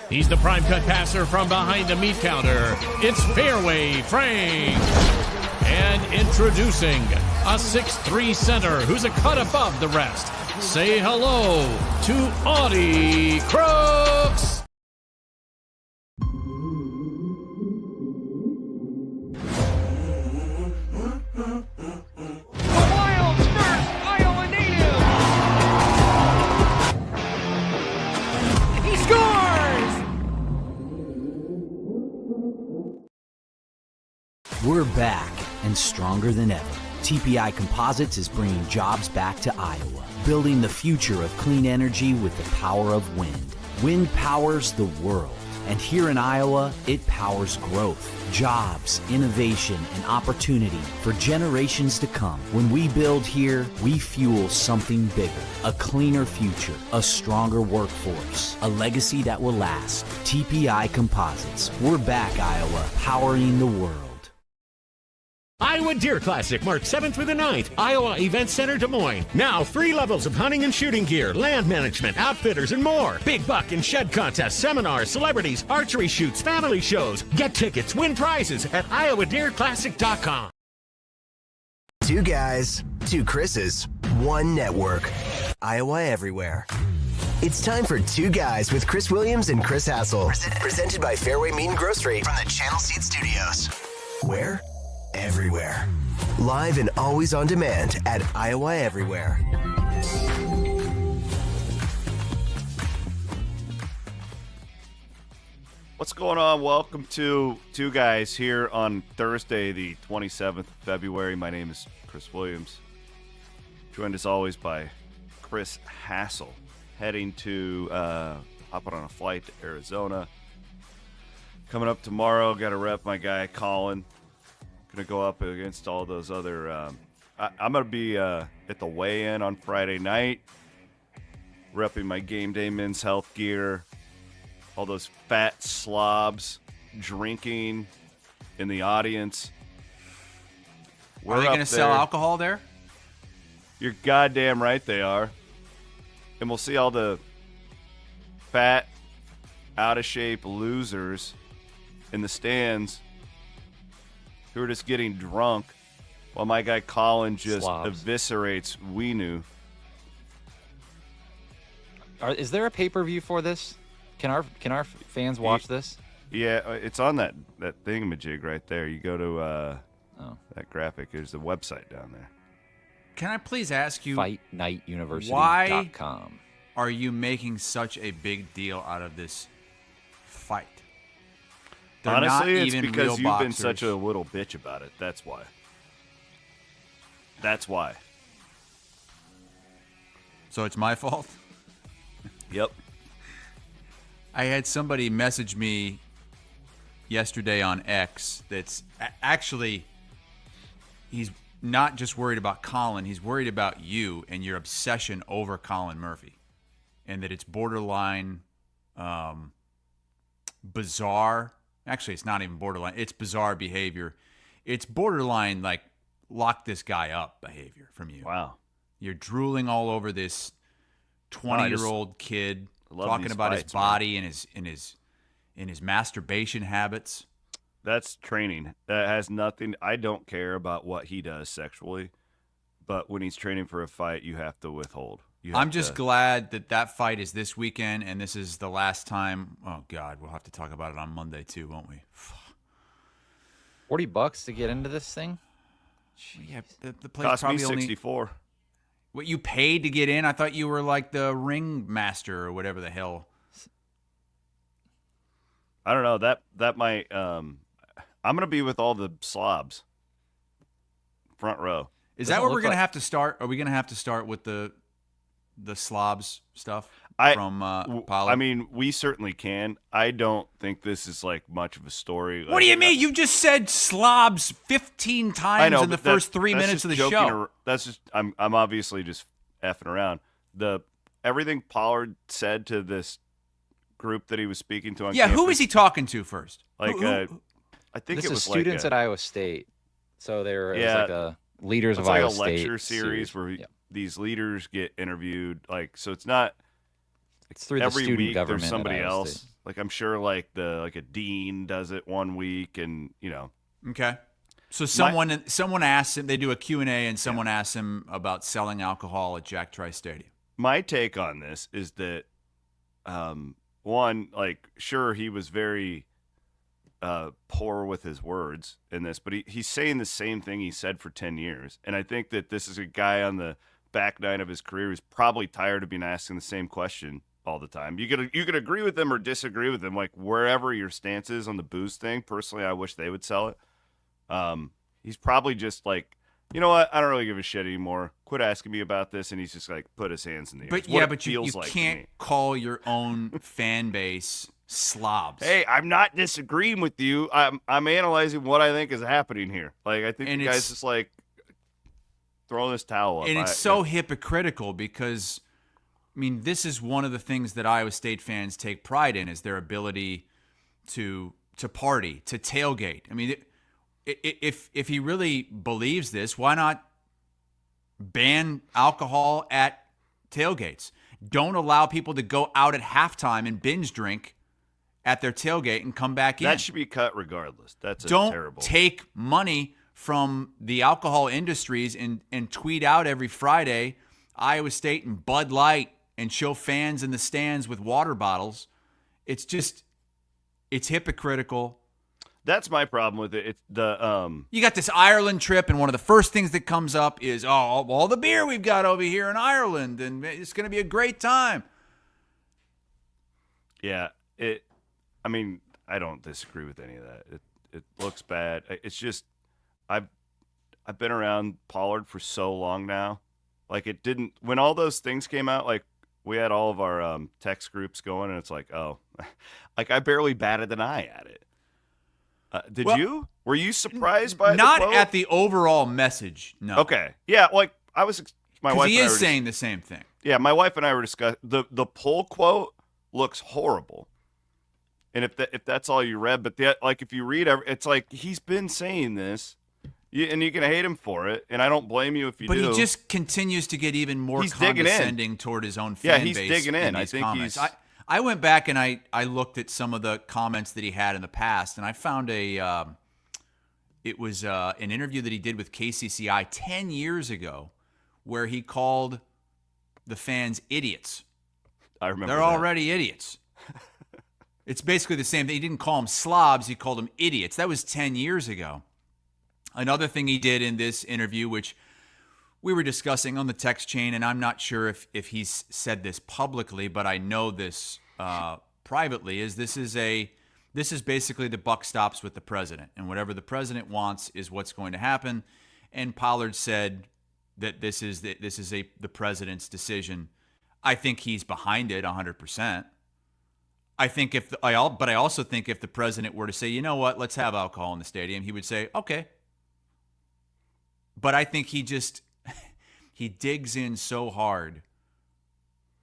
He's the prime cut passer from behind the meat counter. It's Fareway Frank. And introducing a 6'3" center who's a cut above the rest. Say hello to Audie Crooks. We're back and stronger than ever. TPI Composites is bringing jobs back to Iowa, building the future of clean energy with the power of wind. Wind powers the world, and here in Iowa, it powers growth, jobs, innovation, and opportunity for generations to come. When we build here, we fuel something bigger, a cleaner future, a stronger workforce, a legacy that will last. TPI Composites. We're back, Iowa, powering the world. Iowa Deer Classic, March 7th through the 9th, Iowa Event Center, Des Moines. Now, 3 levels of hunting and shooting gear, land management, outfitters, and more. Big buck and shed contests, seminars, celebrities, archery shoots, family shows. Get tickets, win prizes at iowadeerclassic.com. 2 guys, 2 Chris's, 1 network. Iowa Everywhere. It's time for 2 Guys with Chris Williams and Chris Hassel. Presented by Fareway Meat and Grocery from the Channel Seed Studios. Where? Everywhere. Live and always on demand at Iowa Everywhere. What's going on? Welcome to 2 Guys here on Thursday, the 27th of February. My name is Chris Williams. Joined as always by Chris Hassel. Heading to hopping on a flight to Arizona. Coming up tomorrow, got to rep my guy Colin. Going to go up against all those other I'm going to be at the weigh-in on Friday night, repping my game day men's health gear, all those fat slobs drinking in the audience. Are they going to sell alcohol there? You're goddamn right they are. And we'll see all the fat, out-of-shape losers in the stands who are just getting drunk while my guy Colin just eviscerates Weenu. Is there a pay-per-view for this? Can our fans watch this? Yeah, it's on that thingamajig right there. You go to that graphic. There's a website down there. Can I please ask you, FightNightUniversity.com. why are you making such a big deal out of this fight? They're Honestly, not it's even because real you've boxers. been such a little bitch about it. That's why. That's why. So it's my fault? Yep. I had somebody message me yesterday on X that's actually, he's not just worried about Colin, he's worried about you and your obsession over Colin Murphy. And that it's borderline bizarre. Actually, it's not even borderline. It's bizarre behavior. It's borderline, like, lock this guy up behavior from you. Wow. You're drooling all over this 20-year-old kid, talking about fights, his body and his masturbation habits. That's training. That has nothing. I don't care about what he does sexually, but when he's training for a fight, you have to withhold. I'm just glad that fight is this weekend, and this is the last time. Oh, God, we'll have to talk about it on Monday, too, won't we? $40 to get into this thing? Yeah, the place cost me probably $64. What, you paid to get in? I thought you were like the ring master or whatever the hell. I don't know. That might. I'm gonna be with all the slobs. Front row. Is that where we're gonna have to start? Are we gonna have to start with the slobs stuff from Pollard? I mean, we certainly can. I don't think this is like much of a story. What do you mean? You just said slobs 15 times in the first 3 minutes of the show. That's just. I'm obviously just effing around. Everything Pollard said to this group that he was speaking to on campus. Who was he talking to first? Like, I think it was students like at Iowa State. So they're like a leaders of Iowa State. It's like a lecture series where these leaders get interviewed. Like, so it's not. It's through every the student week government. there's somebody at Iowa else. State. Like I'm sure like a dean does it one week, and Okay. So someone asks him. They do a Q&A, and someone asks him about selling alcohol at Jack Trice Stadium. My take on this is that, one, like, sure, he was very poor with his words in this, but he's saying the same thing he said for 10 years. And I think that this is a guy on the back nine of his career who's probably tired of being asking the same question all the time. You could agree with him or disagree with him, like wherever your stance is on the booze thing. Personally, I wish they would sell it. He's probably just like, you know what? I don't really give a shit anymore. Quit asking me about this. And he's just like put his hands in the air. But you can't call your own fan base slobs. Hey, I'm not disagreeing with you. I'm analyzing what I think is happening here. Like, I think the guy's just like throwing this towel up. And it's so hypocritical because, I mean, this is one of the things that Iowa State fans take pride in is their ability to party, to tailgate. I mean, if he really believes this, why not ban alcohol at tailgates? Don't allow people to go out at halftime and binge drink at their tailgate and come back in. That should be cut regardless. That's Don't terrible. take money from the alcohol industries and tweet out every Friday Iowa State and Bud Light and show fans in the stands with water bottles. It's hypocritical. That's my problem with it. It's you got this Ireland trip, and one of the first things that comes up is all the beer we've got over here in Ireland, and it's going to be a great time. Yeah, I mean, I don't disagree with any of that. It looks bad. It's just I've been around Pollard for so long now. Like it didn't when all those things came out. Like we had all of our text groups going, and it's like, oh, like I barely batted an eye at it. Did you? Were you surprised by not the quote? at the overall message? No. Okay. Yeah. Like I was. My wife. He and I is were saying the same thing. Yeah. My wife and I were discussing the poll quote looks horrible. And if that's all you read, but like if you read, it's like he's been saying this, and you can hate him for it, and I don't blame you if you do. But he just continues to get even more condescending toward his own fan base. Yeah, he's digging in. I think comments. I went back and I looked at some of the comments that he had in the past, and I found an interview that he did with KCCI 10 years ago, where he called the fans idiots. I remember. They're already idiots. It's basically the same thing. He didn't call them slobs. He called them idiots. That was 10 years ago. Another thing he did in this interview, which we were discussing on the text chain, and I'm not sure if he's said this publicly, but I know this privately, is this is basically the buck stops with the president. And whatever the president wants is what's going to happen. And Pollard said that this is the president's decision. I think he's behind it 100%. But I also think if the president were to say, you know what, let's have alcohol in the stadium, he would say, okay. But I think he digs in so hard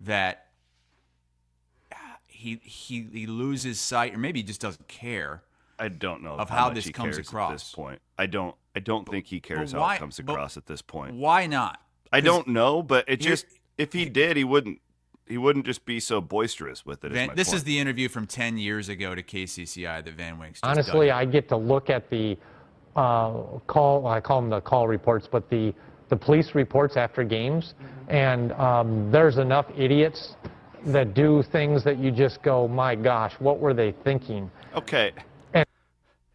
that he loses sight, or maybe he just doesn't care. I don't know of how this comes across at this point. I don't think he cares how it comes across at this point. Why not? I don't know, but if he did, he wouldn't just be so boisterous with it. This is the interview from 10 years ago to KCCI that Van Wink's just honestly done. I get to look at the I call them the call reports, but the police reports after games, and there's enough idiots that do things that you just go, my gosh, what were they thinking? Okay.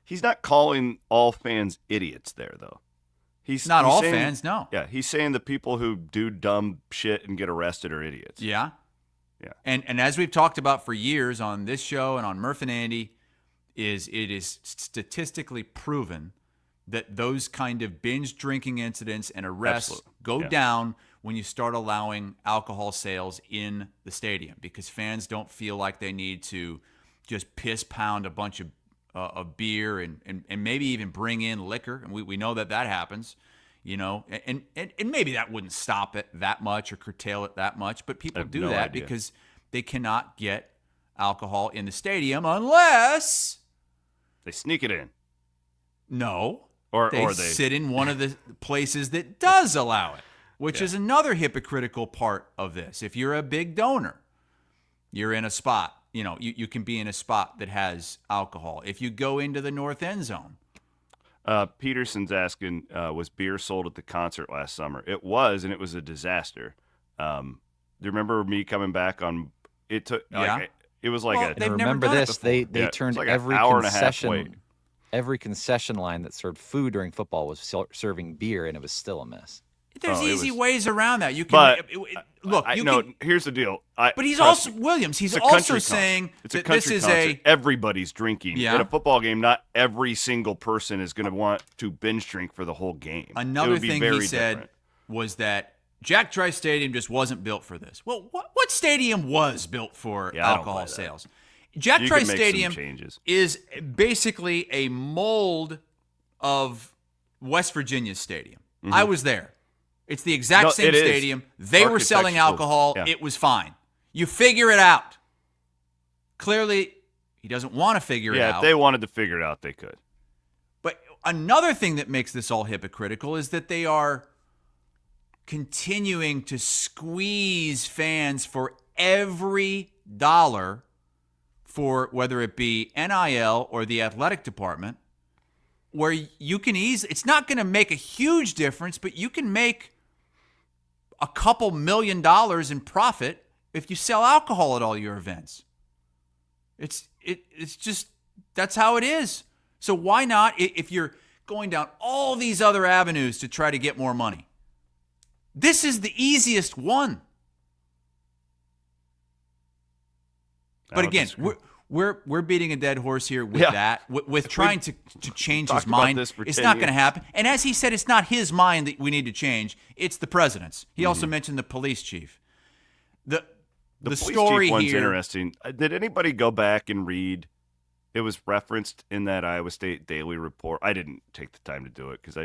He's not calling all fans idiots there, though. He's all saying, fans, no. Yeah, he's saying the people who do dumb shit and get arrested are idiots. Yeah. Yeah. And as we've talked about for years on this show and on Murph and Andy, it is statistically proven that those kind of binge drinking incidents and arrests go down when you start allowing alcohol sales in the stadium, because fans don't feel like they need to just piss pound a bunch of beer and maybe even bring in liquor. And we know that happens, you know, and maybe that wouldn't stop it that much or curtail it that much, but people do that because they cannot get alcohol in the stadium unless they sneak it in. No. Or they sit in one of the places that does allow it, which is another hypocritical part of this. If you're a big donor, you're in a spot you can be in a spot that has alcohol. If you go into the north end zone. Peterson's asking, was beer sold at the concert last summer? It was, and it was a disaster. Do you remember me coming back on? It took. It was like they've never remember done it this? before. They turned like every an hour and a half wait. concession. Every concession line that served food during football was serving beer, and it was still a mess. There's easy ways around that. You can But look. Here's the deal. But he's also Williams. He's also saying that this is everybody's drinking Yeah. in a football game. Not every single person is going to want to binge drink for the whole game. Another thing he said was that Jack Trice Stadium just wasn't built for this. Well, what stadium was built for alcohol sales? Jack Trice Stadium is basically a mold of West Virginia Stadium. Mm-hmm. I was there. It's the exact same stadium. They were selling alcohol. Yeah. It was fine. You figure it out. Clearly, he doesn't want to figure it out. Yeah, if they wanted to figure it out, they could. But another thing that makes this all hypocritical is that they are continuing to squeeze fans for every dollar for whether it be NIL or the athletic department, where you can it's not going to make a huge difference, but you can make a couple $1 million in profit if you sell alcohol at all your events. It's just, that's how it is. So why not, if you're going down all these other avenues to try to get more money? This is the easiest one. But again, we're beating a dead horse here with that, with trying to change his mind. It's not going to happen. And as he said, it's not his mind that we need to change. It's the president's. He also mentioned the police chief. The police story chief one's here, interesting. Did anybody go back and read? It was referenced in that Iowa State Daily Report. I didn't take the time to do it because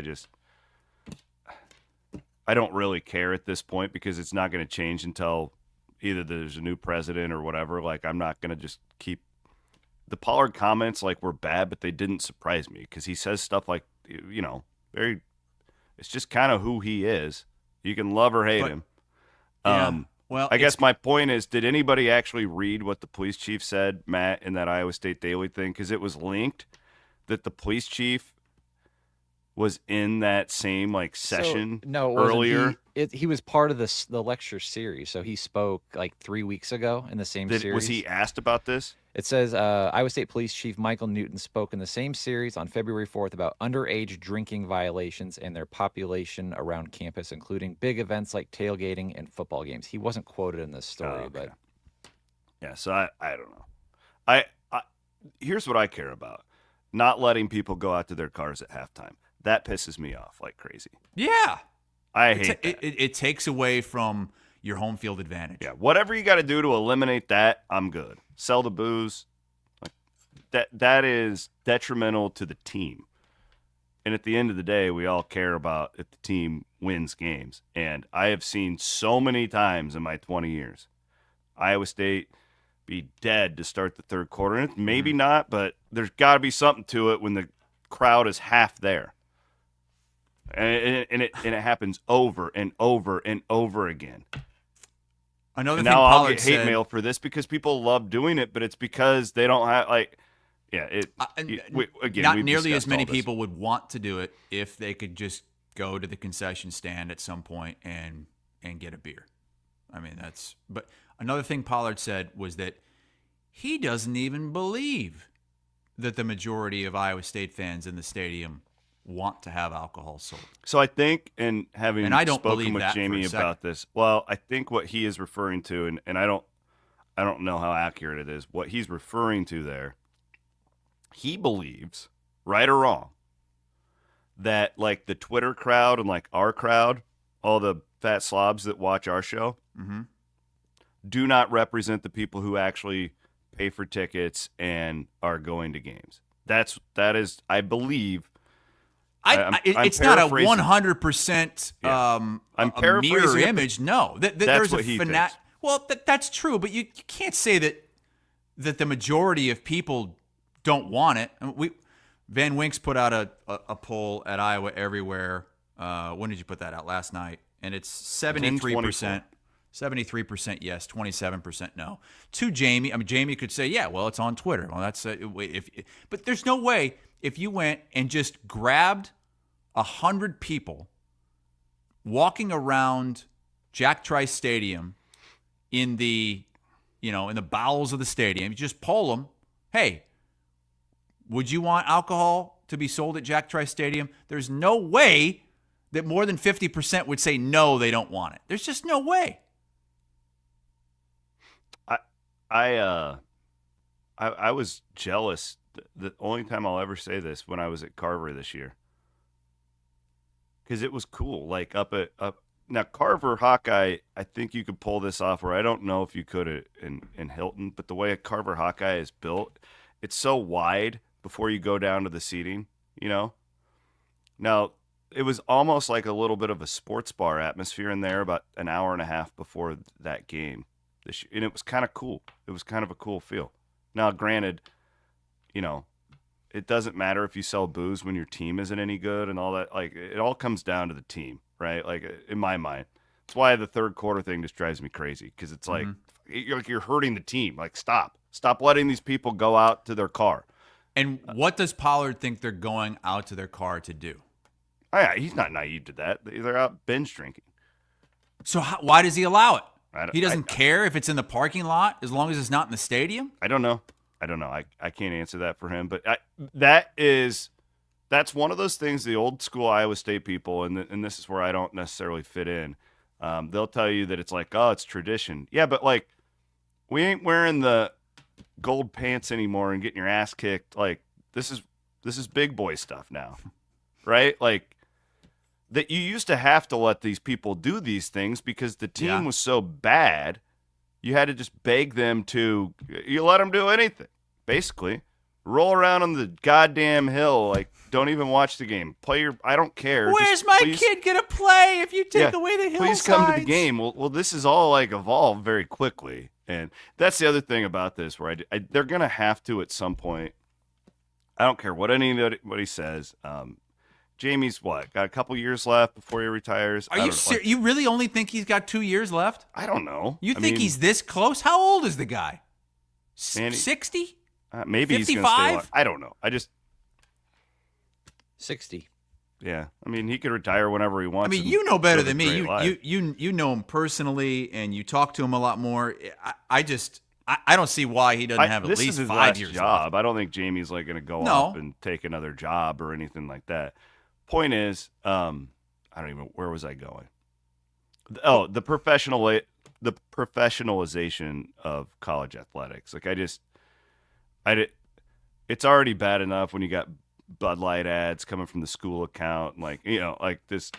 I don't really care at this point because it's not going to change until either there's a new president or whatever. Like, I'm not going to just keep the Pollard comments were bad, but they didn't surprise me because he says stuff like, very, it's just kind of who he is. You can love or hate him. Well, I guess my point is, did anybody actually read what the police chief said, Matt, in that Iowa State Daily thing? Because it was linked that the police chief was in that same session earlier. He was part of the lecture series, so he spoke 3 weeks ago in the same series. Was he asked about this? It says Iowa State Police Chief Michael Newton spoke in the same series on February 4th about underage drinking violations and their population around campus, including big events like tailgating and football games. He wasn't quoted in this story, but yeah. So I don't know. I here's what I care about: not letting people go out to their cars at halftime. That pisses me off like crazy. Yeah. I hate that. It takes away from your home field advantage. Yeah, whatever you got to do to eliminate that, I'm good. Sell the booze. That is detrimental to the team. And at the end of the day, we all care about if the team wins games. And I have seen so many times in my 20 years, Iowa State be dead to start the third quarter. And maybe not, but there's got to be something to it when the crowd is half there. And it happens over and over and over again. Another and thing now Pollard I'll get hate said, mail for this because people love doing it, but it's because they don't have not nearly as many people would want to do it if they could just go to the concession stand at some point and get a beer. I mean, but another thing Pollard said was that he doesn't even believe that the majority of Iowa State fans in the stadium want to have alcohol sold. So I think, and I don't spoken with that Jamie about this, well, I think what he is referring to, and I don't know how accurate it is, what he's referring to there, he believes, right or wrong, that the Twitter crowd and our crowd, all the fat slobs that watch our show, do not represent the people who actually pay for tickets and are going to games. That is, I believe. It's not a 100% a mirror image. No, there's what a he thinks. Well, that's true, but you can't say that the majority of people don't want it. Van Winks put out a poll at Iowa Everywhere. When did you put that out? Last night, and it's 73%. 73% yes, 27% no. To Jamie, Jamie could say, yeah, well, it's on Twitter. Well, that's but there's no way if you went and just grabbed 100 people walking around Jack Trice Stadium in the bowels of the stadium, you just poll them, hey, would you want alcohol to be sold at Jack Trice Stadium? There's no way that more than 50% would say no, they don't want it. There's just no way. I was jealous. The only time I'll ever say this, when I was at Carver this year, because it was cool. Like up now Carver Hawkeye, I think you could pull this off. Where I don't know if you could in Hilton, but the way a Carver Hawkeye is built, it's so wide before you go down to the seating. Now it was almost like a little bit of a sports bar atmosphere in there about an hour and a half before that game. And it was kind of cool. It was kind of a cool feel. Now, granted, it doesn't matter if you sell booze when your team isn't any good and all that. Like, it all comes down to the team, right? Like, in my mind. That's why the third quarter thing just drives me crazy, because it's like, you're hurting the team. Like, stop letting these people go out to their car. And what does Pollard think they're going out to their car to do? Oh, yeah, he's not naive to that. They're out binge drinking. So why does he allow it? He doesn't care if it's in the parking lot as long as it's not in the stadium? I don't know. I can't answer that for him. But that's one of those things, the old school Iowa State people, and this is where I don't necessarily fit in. They'll tell you that it's like, oh, it's tradition. Yeah, but like, we ain't wearing the gold pants anymore and getting your ass kicked. Like, this is big boy stuff now, right? Like, that you used to have to let these people do these things because the team was so bad, you had to just beg them to, you let them do anything, basically. Roll around on the goddamn hill, like, don't even watch the game. I don't care. Where's my kid going to play if you take away the hillsides? Please come to the game. Well, this is all, like, evolved very quickly. And that's the other thing about this, where they're going to have to at some point. I don't care what anybody says. Jamie's got a couple years left before he retires. Are you serious? You really only think he's got 2 years left? I don't know. You think he's this close? How old is the guy? 60? Maybe 55? He's going to stay long. I don't know. 60. Yeah. I mean, he could retire whenever he wants. You know better than me. You know him personally, and you talk to him a lot more. I don't see why he doesn't have at least 5 years job. left. I don't think Jamie's like going to go off and take another job or anything like that. Point is, I don't even, where was I going? Oh, the professionalization of college athletics. Like, it's already bad enough when you got Bud Light ads coming from the school account, and like this,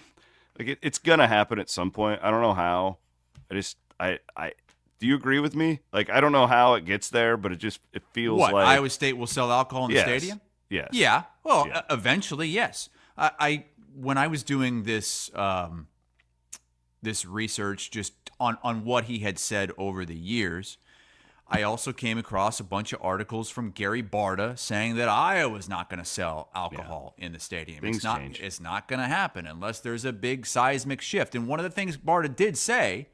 like it's gonna happen at some point. I don't know how. Do you agree with me? Like, I don't know how it gets there, but it feels like Iowa State will sell alcohol in the stadium. Yes. Yeah. Well, eventually, yes. When I was doing this this research just on what he had said over the years, I also came across a bunch of articles from Gary Barta saying that Iowa's not going to sell alcohol in the stadium. It's not going to happen unless there's a big seismic shift. And one of the things Barta did say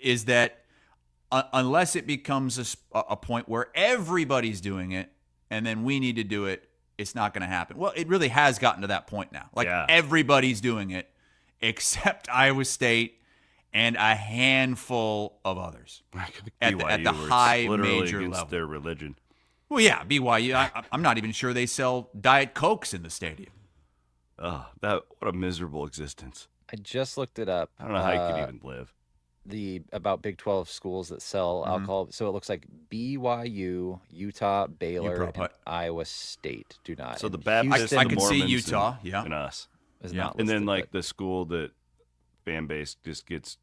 is that unless it becomes a point where everybody's doing it and then we need to do it, it's not going to happen. Well, it really has gotten to that point now. Like, everybody's doing it except Iowa State and a handful of others at the high major level. Their religion. Well, yeah, BYU. I'm not even sure they sell Diet Cokes in the stadium. Oh, what a miserable existence. I just looked it up. I don't know how you could even live. About Big 12 schools that sell alcohol. So it looks like BYU, Utah, Baylor, and Iowa State do not. So the Baptists, I the could Mormons, see Utah, and us. Is not and then listed, the school that fan base just gets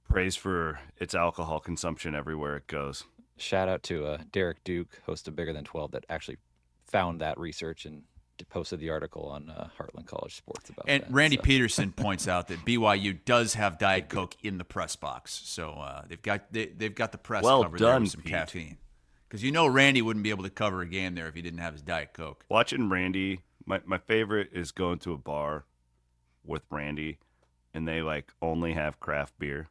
praised for its alcohol consumption everywhere it goes. Shout out to Derek Duke, host of Bigger Than 12, that actually found that research and posted the article on Heartland College Sports about and that. And Randy Peterson points out that BYU does have Diet Coke in the press box, so they've got the press covered there with some caffeine. Because Randy wouldn't be able to cover a game there if he didn't have his Diet Coke. Watching Randy, my favorite is going to a bar with Randy and they like only have craft beer.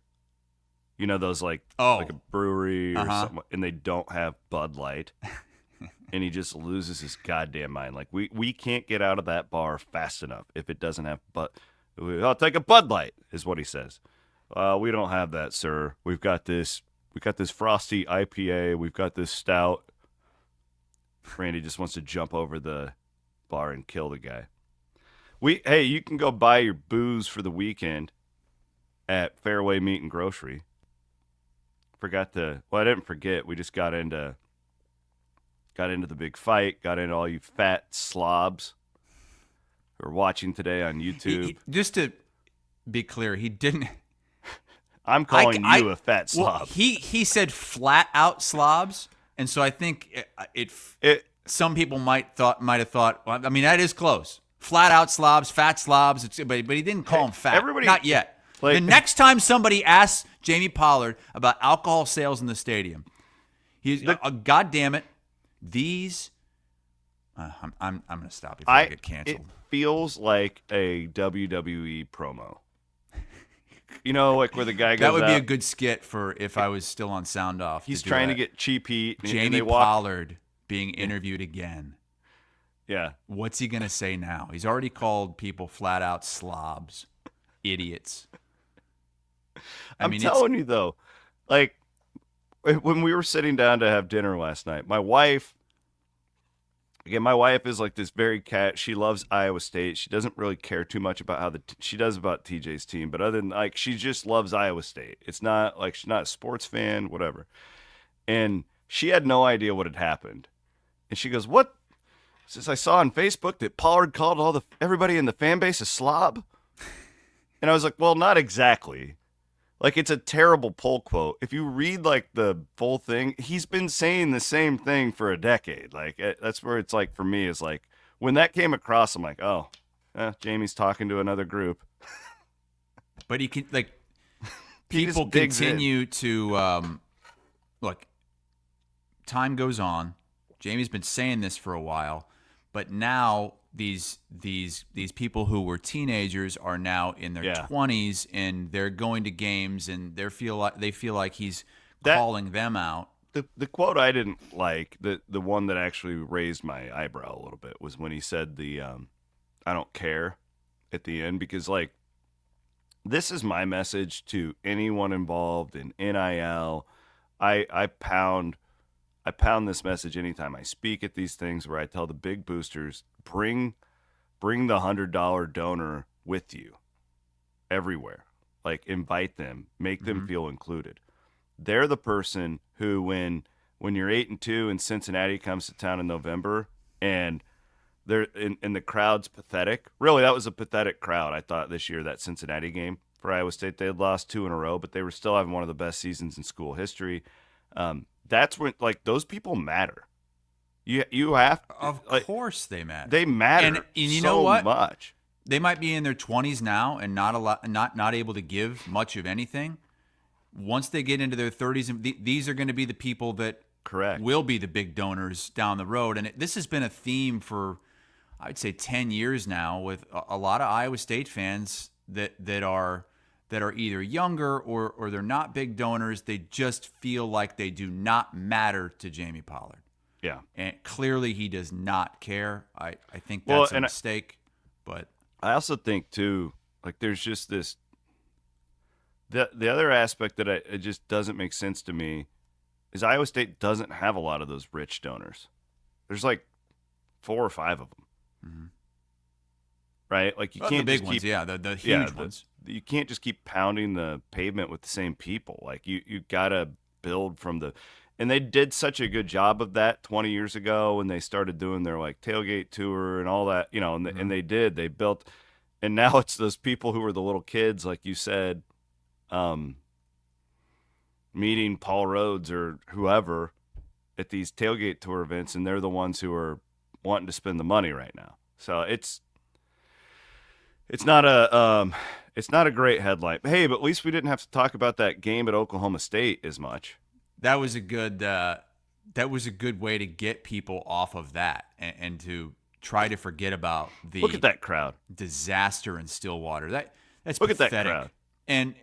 You know those like Oh. like a brewery or Uh-huh. something, and they don't have Bud Light, and he just loses his goddamn mind. Like we can't get out of that bar fast enough if it doesn't have I'll take a Bud Light, is what he says. We don't have that, sir. We've got this frosty IPA. We've got this stout. Randy just wants to jump over the bar and kill the guy. Hey, you can go buy your booze for the weekend at Fareway Meat and Grocery. I didn't forget. We just got into the big fight. Got into all you fat slobs who are watching today on YouTube. Just to be clear, he didn't. I'm calling you a fat slob. Well, he said flat out slobs, and so I think some people might have thought. Well, I mean, that is close. Flat out slobs, fat slobs. But he didn't call them fat. Everybody, not yet. The next time somebody asks Jamie Pollard about alcohol sales in the stadium, God damn it, these. I'm going to stop before I get canceled. It feels like a WWE promo. You know, like where the guy goes That would be out, a good skit for if I was still on Sound Off. He's trying to get Cheap Heat. Jamie Pollard being interviewed again. Yeah. What's he going to say now? He's already called people flat out slobs, idiots. I'm telling you, though, like when we were sitting down to have dinner last night, my wife is like this very she loves Iowa State. She doesn't really care too much about how she does about TJ's team, but other than like, she just loves Iowa State. It's not like she's not a sports fan, whatever. And she had no idea what had happened. And she goes, "What? Since I saw on Facebook that Pollard called everybody in the fan base a slob." And I was like, "Well, not exactly. Like, it's a terrible pull quote. If you read like the full thing, he's been saying the same thing for a decade. Like, that's where it's like for me is like when that came across, I'm like, oh, Jamie's talking to another group. But he can like people continue to look. Time goes on. Jamie's been saying this for a while, but now these people who were teenagers are now in their 20s, and they're going to games, and they feel like he's calling them out. The quote I didn't like, the one that actually raised my eyebrow a little bit, was when he said I don't care at the end, because like this is my message to anyone involved in NIL. I pound this message anytime I speak at these things, where I tell the big boosters, bring the $100 donor with you everywhere. Like, invite them, make them feel included. They're the person who, when you're 8-2 and Cincinnati comes to town in November and they're and the crowd's pathetic. Really, that was a pathetic crowd, I thought, this year, that Cincinnati game for Iowa State. They had lost 2 in a row, but they were still having one of the best seasons in school history. That's when, like, those people matter. You have to, of course they matter. They matter, and you so know what? Much. They might be in their 20s now and not able to give much of anything. Once they get into their 30s, and these are going to be the people that will be the big donors down the road. And this has been a theme for, I'd say, 10 years now, with a lot of Iowa State fans that are either younger or they're not big donors. They just feel like they do not matter to Jamie Pollard. Yeah. And clearly he does not care. I think that's a mistake. But I also think, too, like, there's just this – the other aspect that it just doesn't make sense to me is Iowa State doesn't have a lot of those rich donors. There's like 4 or 5 of them. Mm-hmm. Right? Like, you can't the big just ones, keep, the huge ones. You can't just keep pounding the pavement with the same people. Like, you got to build from the – and they did such a good job of that 20 years ago when they started doing their, like, tailgate tour and all that, you know, and they built – and now it's those people who are the little kids, like you said, meeting Paul Rhodes or whoever at these tailgate tour events, and they're the ones who are wanting to spend the money right now. So it's not a great headline. Hey, but at least we didn't have to talk about that game at Oklahoma State as much. That was a good way to get people off of that and to try to forget about the look at that crowd disaster in Stillwater. That's Look at that pathetic. crowd. And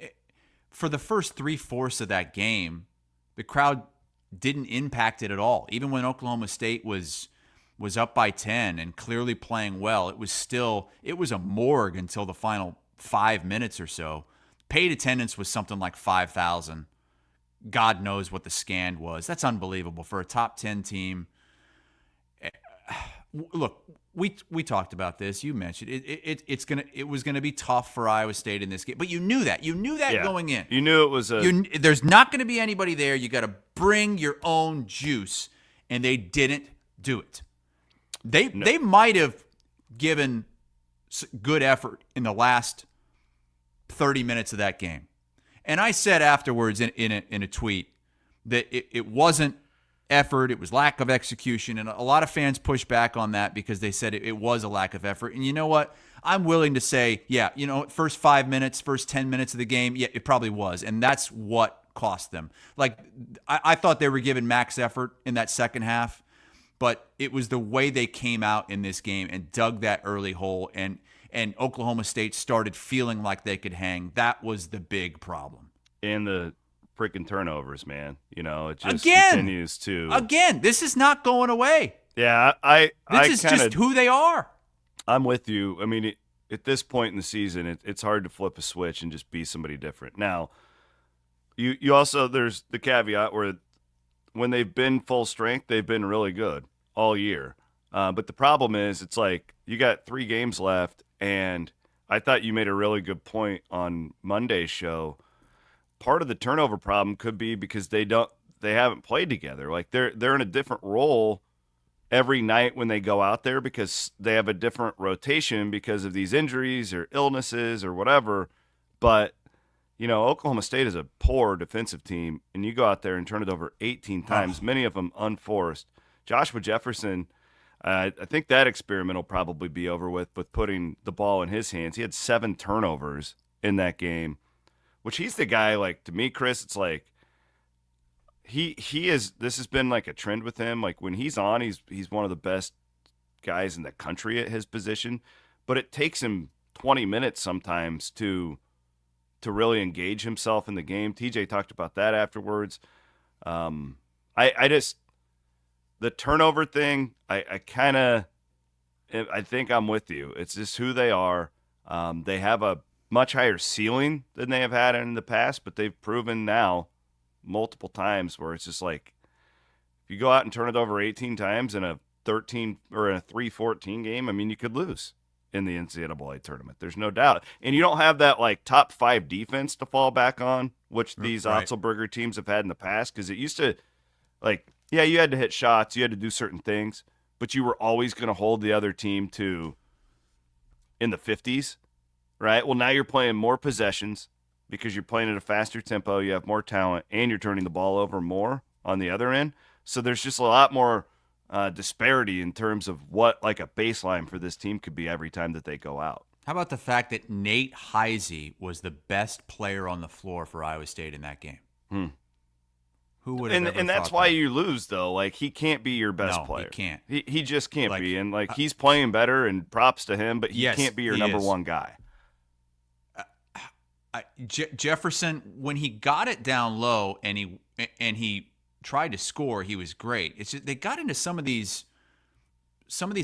for the first 3/4 of that game, the crowd didn't impact it at all. Even when Oklahoma State was up by 10 and clearly playing well, it was a morgue until the final 5 minutes or so. Paid attendance was something like 5,000. God knows what the scanned was. That's unbelievable for a top 10 team. Look, we talked about this. You mentioned it was gonna be tough for Iowa State in this game, but you knew that. You knew that going in. You knew it was there's not going to be anybody there. You got to bring your own juice, and they didn't do it. They might have given good effort in the last 30 minutes of that game, and I said afterwards in a tweet that it wasn't effort, it was lack of execution, and a lot of fans pushed back on that because they said it was a lack of effort. And you know what? I'm willing to say, yeah, first 5 minutes, first 10 minutes of the game, yeah, it probably was, and that's what cost them. Like, I thought they were giving max effort in that second half, but it was the way they came out in this game and dug that early hole, and Oklahoma State started feeling like they could hang. That was the big problem. And the freaking turnovers, man. It just continues to. Again, this is not going away. Yeah, This is just who they are. I'm with you. I mean, at this point in the season, it's hard to flip a switch and just be somebody different. Now, you also, there's the caveat where when they've been full strength, they've been really good all year. But the problem is, it's like you got 3 games left, and I thought you made a really good point on Monday's show. Part of the turnover problem could be because they haven't played together. Like they're in a different role every night when they go out there because they have a different rotation because of these injuries or illnesses or whatever. But Oklahoma State is a poor defensive team, and you go out there and turn it over 18 times, many of them unforced. Joshua Jefferson, I think that experiment will probably be over with putting the ball in his hands. He had 7 turnovers in that game. Which he's the guy, like, to me, Chris, it's like he is. This has been like a trend with him. Like when he's on, he's one of the best guys in the country at his position. But it takes him 20 minutes sometimes to really engage himself in the game. TJ talked about that afterwards. I just the turnover thing. I think I'm with you. It's just who they are. They have a much higher ceiling than they have had in the past, but they've proven now multiple times where it's just like if you go out and turn it over 18 times in a 13 or in a 3-14 game, I mean, you could lose in the NCAA tournament. There's no doubt. And you don't have that like top 5 defense to fall back on, which these Otzelberger teams have had in the past, because it used to like, yeah, you had to hit shots, you had to do certain things, but you were always going to hold the other team to in the 50s. Right. Well, now you're playing more possessions because you're playing at a faster tempo. You have more talent, and you're turning the ball over more on the other end. So there's just a lot more disparity in terms of what like a baseline for this team could be every time that they go out. How about the fact that Nate Heisey was the best player on the floor for Iowa State in that game? Who would have and that's why you lose, though. Like, he can't be your best player. He can't. He just can't be. And like he's playing better, and props to him, but he can't be your number one guy. Jefferson, when he got it down low and he tried to score, he was great. It's just, they got into some of these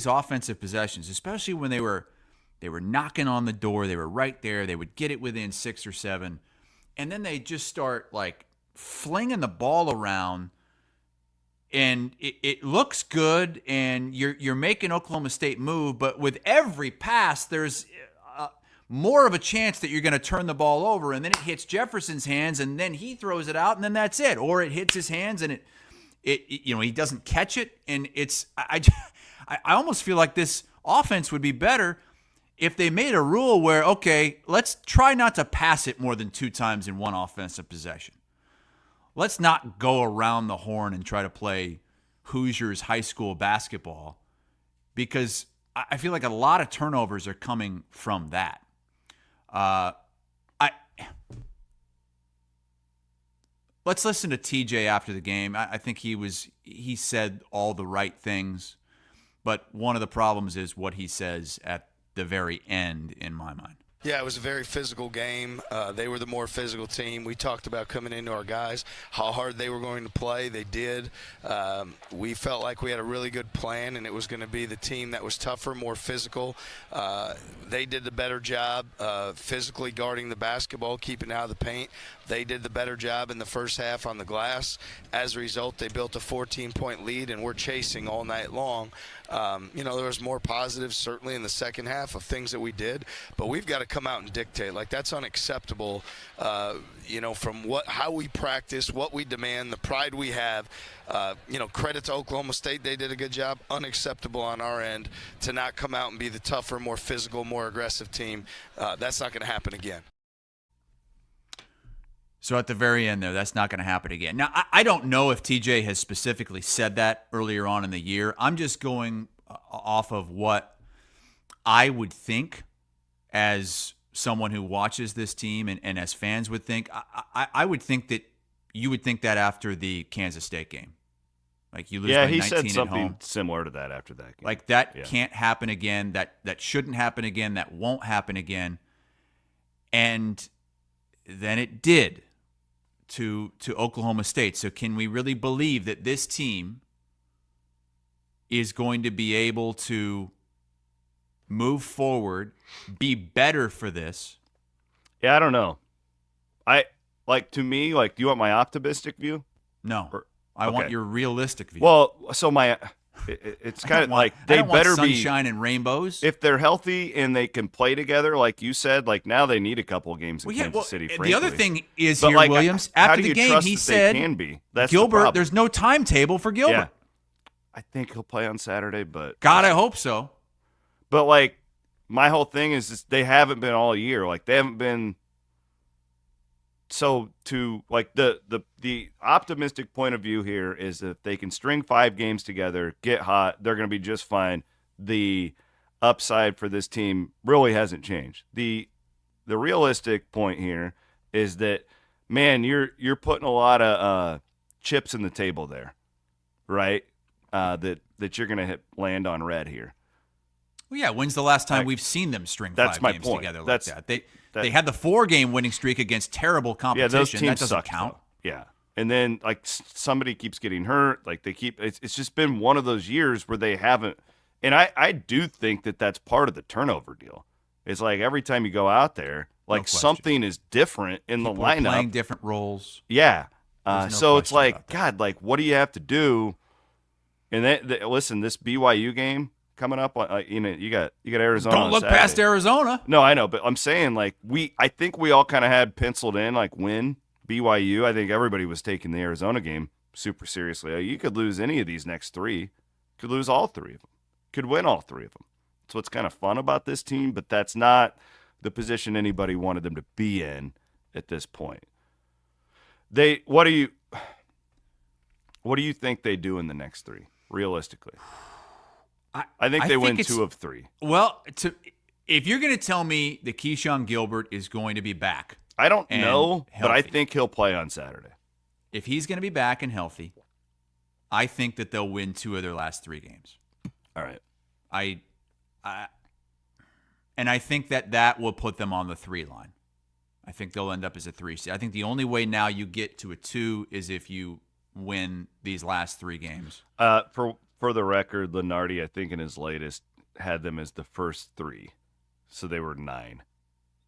offensive possessions, especially when they were knocking on the door. They were right there. They would get it within 6 or 7, and then they just start like flinging the ball around, and it looks good, and you're making Oklahoma State move, but with every pass, there's more of a chance that you're going to turn the ball over, and then it hits Jefferson's hands, and then he throws it out, and then that's it. Or it hits his hands, and he doesn't catch it, and I almost feel like this offense would be better if they made a rule where, okay, let's try not to pass it more than 2 times in one offensive possession. Let's not go around the horn and try to play Hoosiers high school basketball, because I feel like a lot of turnovers are coming from that. Let's listen to TJ after the game. I think he said all the right things, but one of the problems is what he says at the very end, in my mind. Yeah, it was a very physical game. They were the more physical team. We talked about coming into our guys, how hard they were going to play. They did. We felt like we had a really good plan, and it was going to be the team that was tougher, more physical. They did the better job physically guarding the basketball, keeping out of the paint. They did the better job in the first half on the glass. As a result, they built a 14-point lead, and we're chasing all night long. There was more positives certainly in the second half of things that we did, but we've got to come out and dictate. Like, that's unacceptable, from how we practice, what we demand, the pride we have. Credit to Oklahoma State. They did a good job. Unacceptable on our end to not come out and be the tougher, more physical, more aggressive team. That's not going to happen again. So at the very end there, that's not going to happen again. Now, I don't know if TJ has specifically said that earlier on in the year. I'm just going off of what I would think as someone who watches this team and as fans would think. I would think that you would think that after the Kansas State game. Like, you lose by 19 he said at something home. similar to that after that game. Like, that can't happen again. That shouldn't happen again. That won't happen again. And then it did. To Oklahoma State. So can we really believe that this team is going to be able to move forward, be better for this? Yeah, I don't know. To me, do you want my optimistic view? No. I want your realistic view. Well, so it's kind of like they better be sunshine and rainbows. If they're healthy and they can play together, like you said, now they need a couple of games in Kansas City. Frankly. The other thing is Williams, after the game, he said, can be? That's Gilbert, there's no timetable for Gilbert. Yeah. I think he'll play on Saturday, but God, I hope so. But my whole thing is just, they haven't been all year. They haven't been. So the optimistic point of view here is that if they can string 5 games together, get hot, they're going to be just fine. The upside for this team really hasn't changed. The realistic point here is that, man, you're putting a lot of chips in the table there, right? That you're going to land on red here. Well, yeah. When's the last time we've seen them string 5 games together like that? They had the 4-game winning streak against terrible competition. Yeah, those teams that doesn't suck, count. Though. Yeah, and then somebody keeps getting hurt. It's just been one of those years where they haven't. And I do think that that's part of the turnover deal. It's every time you go out there, something is different in People the lineup, playing different roles. Yeah, so it's God, what do you have to do? And listen, this BYU game coming up, you got Arizona. Don't look past Arizona. No, I know, but I'm saying I think we all kind of had penciled in win BYU. I think everybody was taking the Arizona game super seriously. You could lose any of these next 3, could lose all 3 of them, could win all 3 of them. That's what's kind of fun about this team, but that's not the position anybody wanted them to be in at this point. What do you think they do in the next 3 realistically? I think they win 2 of 3. Well, if you're going to tell me that Keshon Gilbert is going to be back, I don't know, but I think he'll play on Saturday. If he's going to be back and healthy, I think that they'll win 2 of their last 3 games. All right. And I think that will put them on the 3 line. I think they'll end up as a 3 seed. I think the only way now you get to a 2 is if you win these last 3 games. For the record, Lenardi, I think in his latest, had them as the first 3. So they were 9.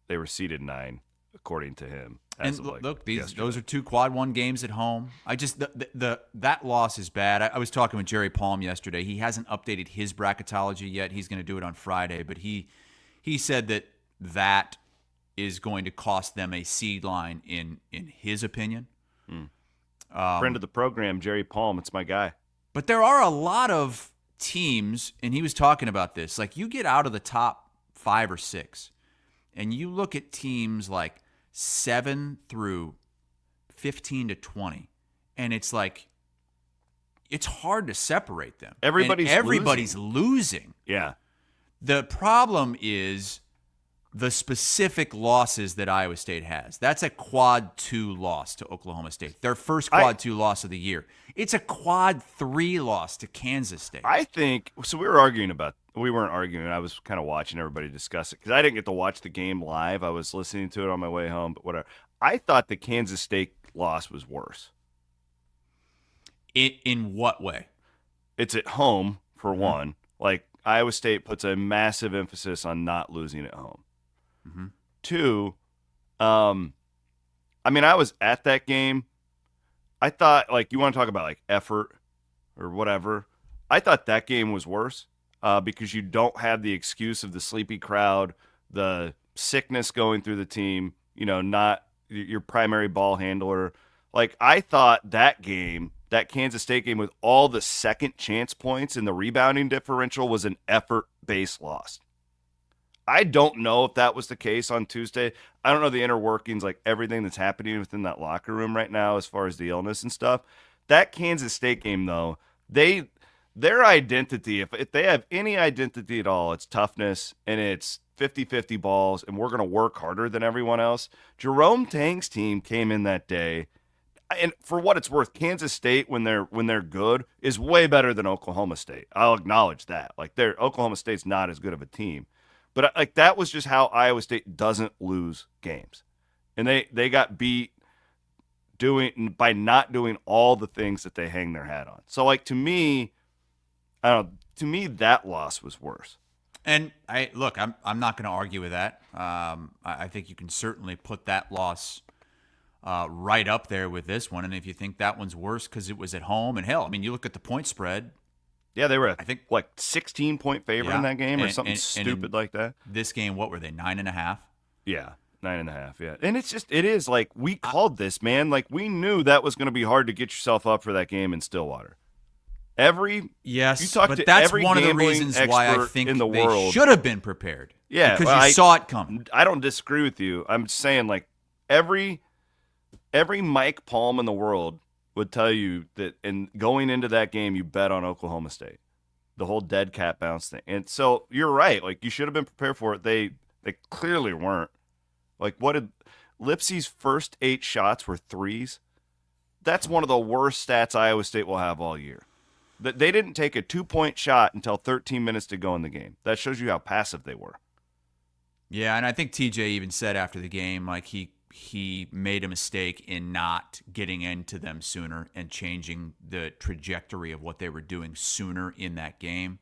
They were seeded 9, according to him. And look, those are 2 quad 1 games at home. That loss is bad. I was talking with Jerry Palm yesterday. He hasn't updated his bracketology yet. He's going to do it on Friday. But he said that is going to cost them a seed line in his opinion. Friend of the program, Jerry Palm. It's my guy. But there are a lot of teams, and he was talking about this, you get out of the top 5 or 6, and you look at teams 7 through 15 to 20, and it's it's hard to separate them. Everybody's losing. Yeah. The problem is the specific losses that Iowa State has. That's a quad 2 loss to Oklahoma State. Their first quad 2 loss of the year. It's a quad 3 loss to Kansas State. I think so. We weren't arguing. I was kind of watching everybody discuss it because I didn't get to watch the game live. I was listening to it on my way home, but whatever. I thought the Kansas State loss was worse. In what way? It's at home, for one. Like, Iowa State puts a massive emphasis on not losing at home. Mm-hmm. 2, I mean, I was at that game. I thought, like, you want to talk about, like, effort or whatever. I thought that game was worse because you don't have the excuse of the sleepy crowd, the sickness going through the team, not your primary ball handler. Like, I thought that game, that Kansas State game with all the second chance points and the rebounding differential was an effort-based loss. I don't know if that was the case on Tuesday. I don't know the inner workings, like everything that's happening within that locker room right now as far as the illness and stuff. That Kansas State game, though, their identity, if they have any identity at all, it's toughness and it's 50-50 balls, and we're going to work harder than everyone else. Jerome Tang's team came in that day, and for what it's worth, Kansas State, when they're good, is way better than Oklahoma State. I'll acknowledge that. Like, Oklahoma State's not as good of a team. But like that was just how Iowa State doesn't lose games. And they got beat by not doing all the things that they hang their hat on. So like to me, that loss was worse. And I'm not going to argue with that. I think you can certainly put that loss right up there with this one. And if you think that one's worse because it was at home, and hell, I mean, you look at the point spread. Yeah, they were, I think, like 16-point favorite in that game or something stupid like that. This game, what were they, 9.5? Yeah, 9.5, yeah. And it is like, we called this, man. Like, we knew that was going to be hard to get yourself up for that game in Stillwater. Yes, but that's one of the reasons why I think they should have been prepared. Yeah. Because you saw it coming. I don't disagree with you. I'm saying, like, every Mike Palm in the world would tell you that going into that game, you bet on Oklahoma State. The whole dead cat bounce thing. And so you're right. Like, you should have been prepared for it. They clearly weren't. Like, what did Lipsey's first 8 shots were threes? That's one of the worst stats Iowa State will have all year. They didn't take a 2-point shot until 13 minutes to go in the game. That shows you how passive they were. Yeah, and I think TJ even said after the game, like, he made a mistake in not getting into them sooner and changing the trajectory of what they were doing sooner in that game.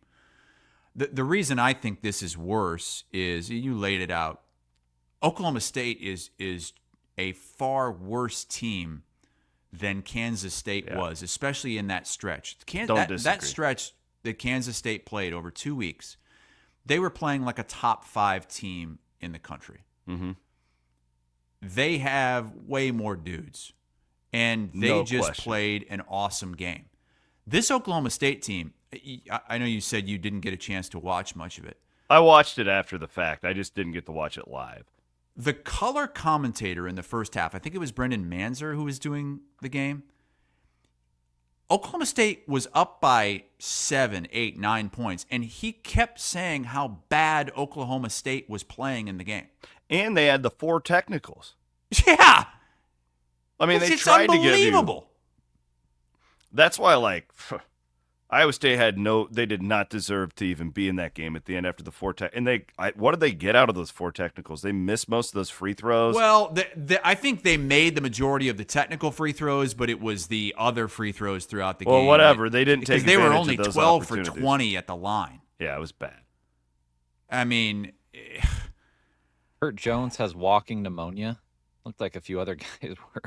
The reason I think this is worse is, you laid it out, Oklahoma State is a far worse team than Kansas State was, especially in that stretch. That stretch that Kansas State played over 2 weeks, they were playing like a top 5 team in the country. Mm-hmm. They have way more dudes, and they played an awesome game. This Oklahoma State team, I know you said you didn't get a chance to watch much of it. I watched it after the fact. I just didn't get to watch it live. The color commentator in the first half, I think it was Brendan Manzer who was doing the game. Oklahoma State was up by 7, 8, 9 points, and he kept saying how bad Oklahoma State was playing in the game. And they had the 4 technicals. Yeah. I mean, they tried to give you. That's why, like, Iowa State they did not deserve to even be in that game at the end after the 4 and what did they get out of those 4 technicals? They missed most of those free throws. Well, I think they made the majority of the technical free throws, but it was the other free throws throughout the game. Well, whatever. They didn't take advantage of those because they were only 12 for 20 at the line. Yeah, it was bad. I mean, Kurt Jones has walking pneumonia. Looked like a few other guys were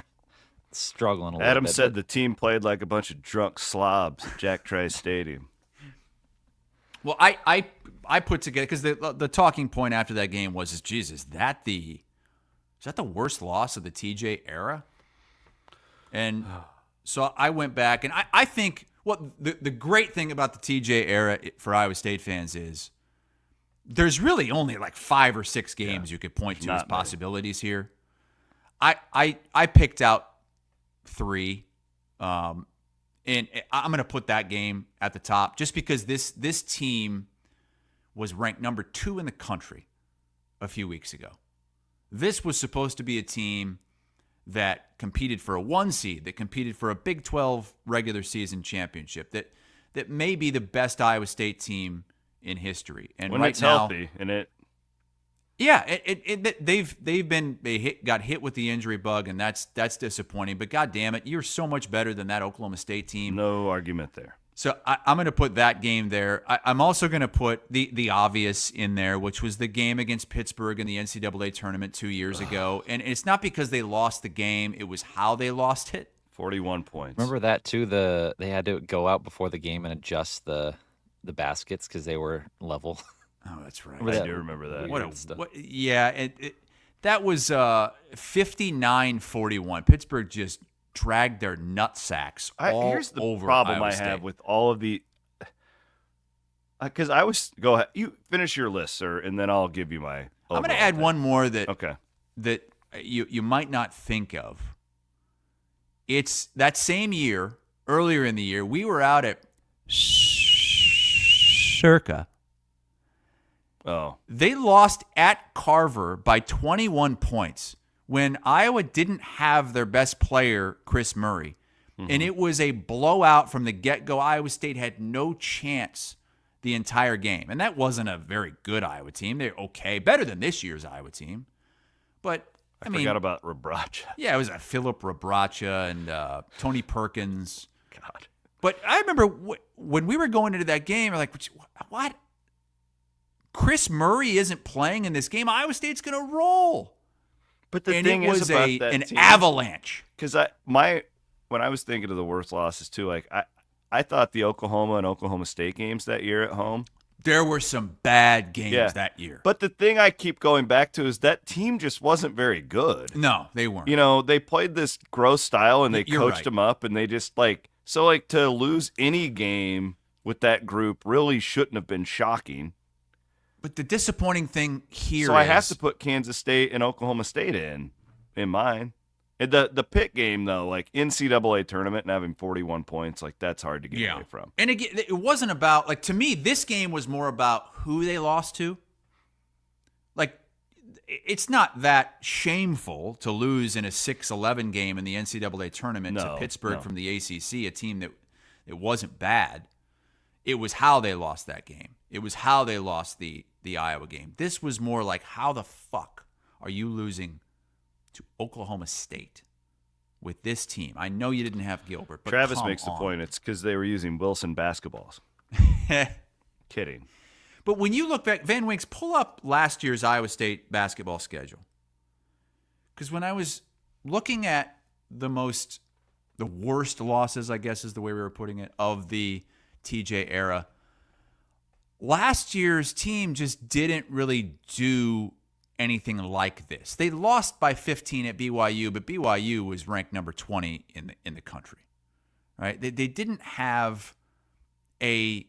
struggling a little bit. Adam said the team played like a bunch of drunk slobs at Jack Trice Stadium. Well, I put together, because the talking point after that game was, Jesus, is that the worst loss of the TJ era? And so I went back, and I think the great thing about the TJ era for Iowa State fans is there's really only like 5 or 6 games you could point to as possibilities here. I picked out 3, and I'm going to put that game at the top just because this team was ranked number 2 in the country a few weeks ago. This was supposed to be a team that competed for a 1 seed, that competed for a Big 12 regular season championship, that may be the best Iowa State team in history. And when right it's now, healthy, and it. Yeah, they got hit with the injury bug, and that's disappointing. But God damn it, you're so much better than that Oklahoma State team. No argument there. So I'm going to put that game there. I'm also going to put the obvious in there, which was the game against Pittsburgh in the NCAA tournament 2 years ago. And it's not because they lost the game; it was how they lost it. 41 points. Remember that too? They had to go out before the game and adjust the baskets because they were level. Oh, that's right. I do remember that. That was 59-41. Pittsburgh just dragged their nutsacks all here's the over problem Iowa I State. have with all of the. Because go ahead. You finish your list, sir, and then I'll give you my. I'm going to add one more that you might not think of. It's that same year, earlier in the year, we were out at Circa. Oh. They lost at Carver by 21 points when Iowa didn't have their best player, Chris Murray. Mm-hmm. And it was a blowout from the get-go. Iowa State had no chance the entire game. And that wasn't a very good Iowa team. They're okay, better than this year's Iowa team. But I mean, forgot about Rebracha. Yeah, it was a Philip Rebracha and Tony Perkins. God. But I remember when we were going into that game, we're like, what? Chris Murray isn't playing in this game. Iowa State's going to roll. But the thing is about that an team, avalanche. Because when I was thinking of the worst losses too, like I thought the Oklahoma and Oklahoma State games that year at home. There were some bad games that year. But the thing I keep going back to is that team just wasn't very good. No, they weren't. You know, they played this gross style and they coached them up, and they just to lose any game with that group really shouldn't have been shocking. But the disappointing thing here so I have to put Kansas State and Oklahoma State in mine. And the Pitt game, though, like NCAA tournament and having 41 points, like that's hard to get away from. And again, it wasn't about, like, to me, this game was more about who they lost to. Like, it's not that shameful to lose in a 6-11 game in the NCAA tournament to Pittsburgh from the ACC, a team that it wasn't bad. It was how they lost that game. It was how they lost the Iowa game. This was more like, how the fuck are you losing to Oklahoma State with this team? I know you didn't have Gilbert, but Travis makes the point. It's because they were using Wilson basketballs. Kidding. But when you look back, Van Winks, pull up last year's Iowa State basketball schedule. Because when I was looking at the worst losses, I guess is the way we were putting it, of the TJ era, last year's team just didn't really do anything like this. They lost by 15 at BYU, but BYU was ranked number 20 in the country. Right? They didn't have a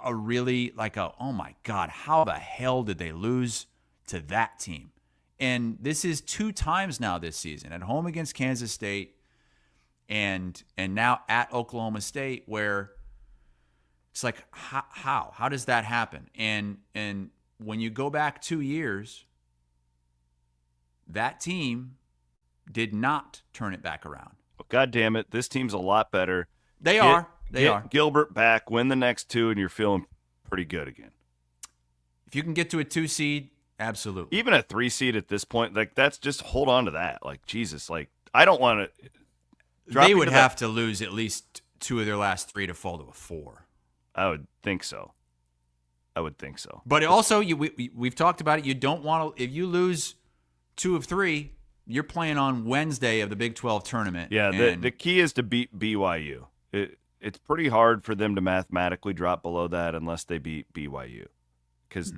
really oh my God, how the hell did they lose to that team? And this is 2 times now this season, at home against Kansas State and now at Oklahoma State, where it's like, how does that happen? And when you go back 2 years, that team did not turn it back around. Well, God damn it, this team's a lot better. They are. Get Gilbert back, win the next 2, and you're feeling pretty good again. If you can get to a 2 seed, absolutely. Even a 3 seed at this point, like that's just hold on to that. Like Jesus, like I don't want to. They would have to lose at least 2 of their last 3 to fall to a 4. I would think so. But also, we've talked about it. You don't want to. If you lose 2 of 3, you're playing on Wednesday of the Big 12 tournament. Yeah, the key is to beat BYU. It's pretty hard for them to mathematically drop below that unless they beat BYU, because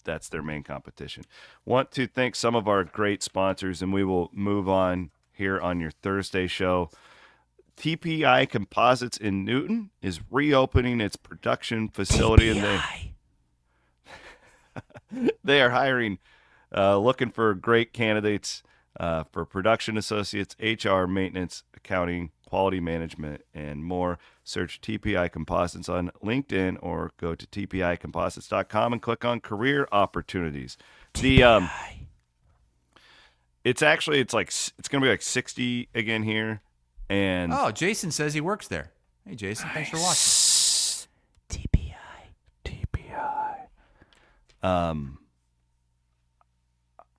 that's their main competition. Want to thank some of our great sponsors, and we will move on here on your Thursday show. TPI Composites in Newton is reopening its production facility, and they are hiring, looking for great candidates for production associates, HR, maintenance, accounting, quality management, and more. Search TPI Composites on LinkedIn or go to tpicomposites.com and click on career opportunities. The it's actually it's gonna be like 60 again here, and Jason says he works there. Hey, Jason, thanks for watching. TPI.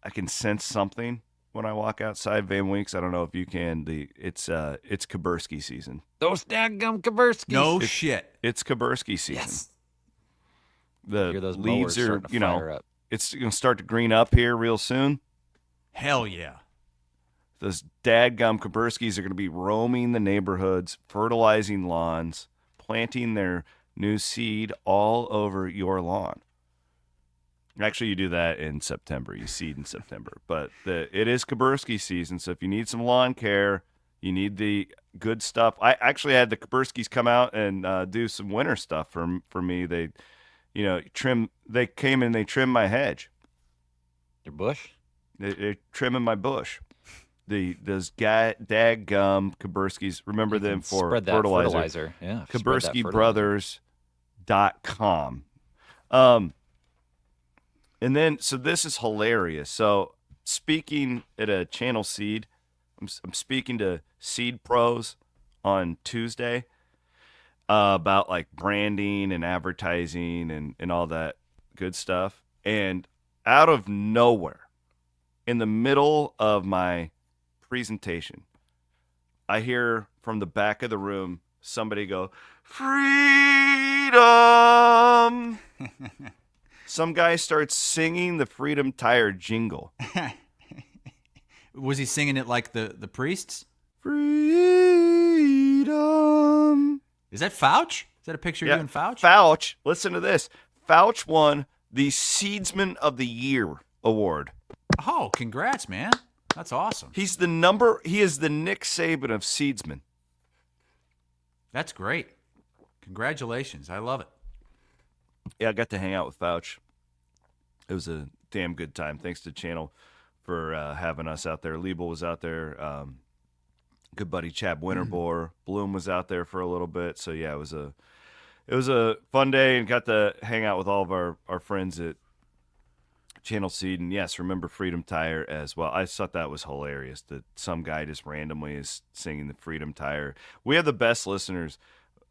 I can sense something when I walk outside Van Winks. I don't know if you can. It's Kaburski season. Those dadgum Kaburskis. No shit. It's Kaburski season. Yes. The Those leaves mowers are, starting to fire up. it's going to start to green up here real soon. Hell yeah. Those dadgum Kaburskis are going to be roaming the neighborhoods, fertilizing lawns, planting their new seed all over your lawn. Actually, you do that in September. You seed in September. But it is Kaburski season, so if you need some lawn care, you need the good stuff. I actually had the Kaburskis come out and do some winter stuff for me. They, they came and they trimmed my hedge. Your bush? They're trimming my bush. Those dadgum Kaburskis, remember them for spread that fertilizer. Yeah. KaburskiBrothers.com. And then, so this is hilarious. So, speaking at a channel seed, I'm speaking to seed pros on Tuesday about like branding and advertising and all that good stuff. And out of nowhere, in the middle of my presentation, I hear from the back of the room somebody go, "Freedom!" Some guy starts singing the Freedom Tire jingle. Was he singing it like the priests? Freedom. Is that Fouch? Is that a picture of you and Fouch? Fouch. Listen to this. Fouch won the Seedsman of the Year award. Oh, congrats, man. That's awesome. He is the Nick Saban of Seedsman. That's great. Congratulations. I love it. Yeah, I got to hang out with Fouch. It was a damn good time. Thanks to Channel for having us out there. Liebel was out there. Good buddy Chad Winterbore. Bloom was out there for a little bit. So yeah, it was a fun day and got to hang out with all of our friends at Channel Seed. And yes, remember Freedom Tire as well. I thought that was hilarious that some guy just randomly is singing the Freedom Tire. We have the best listeners.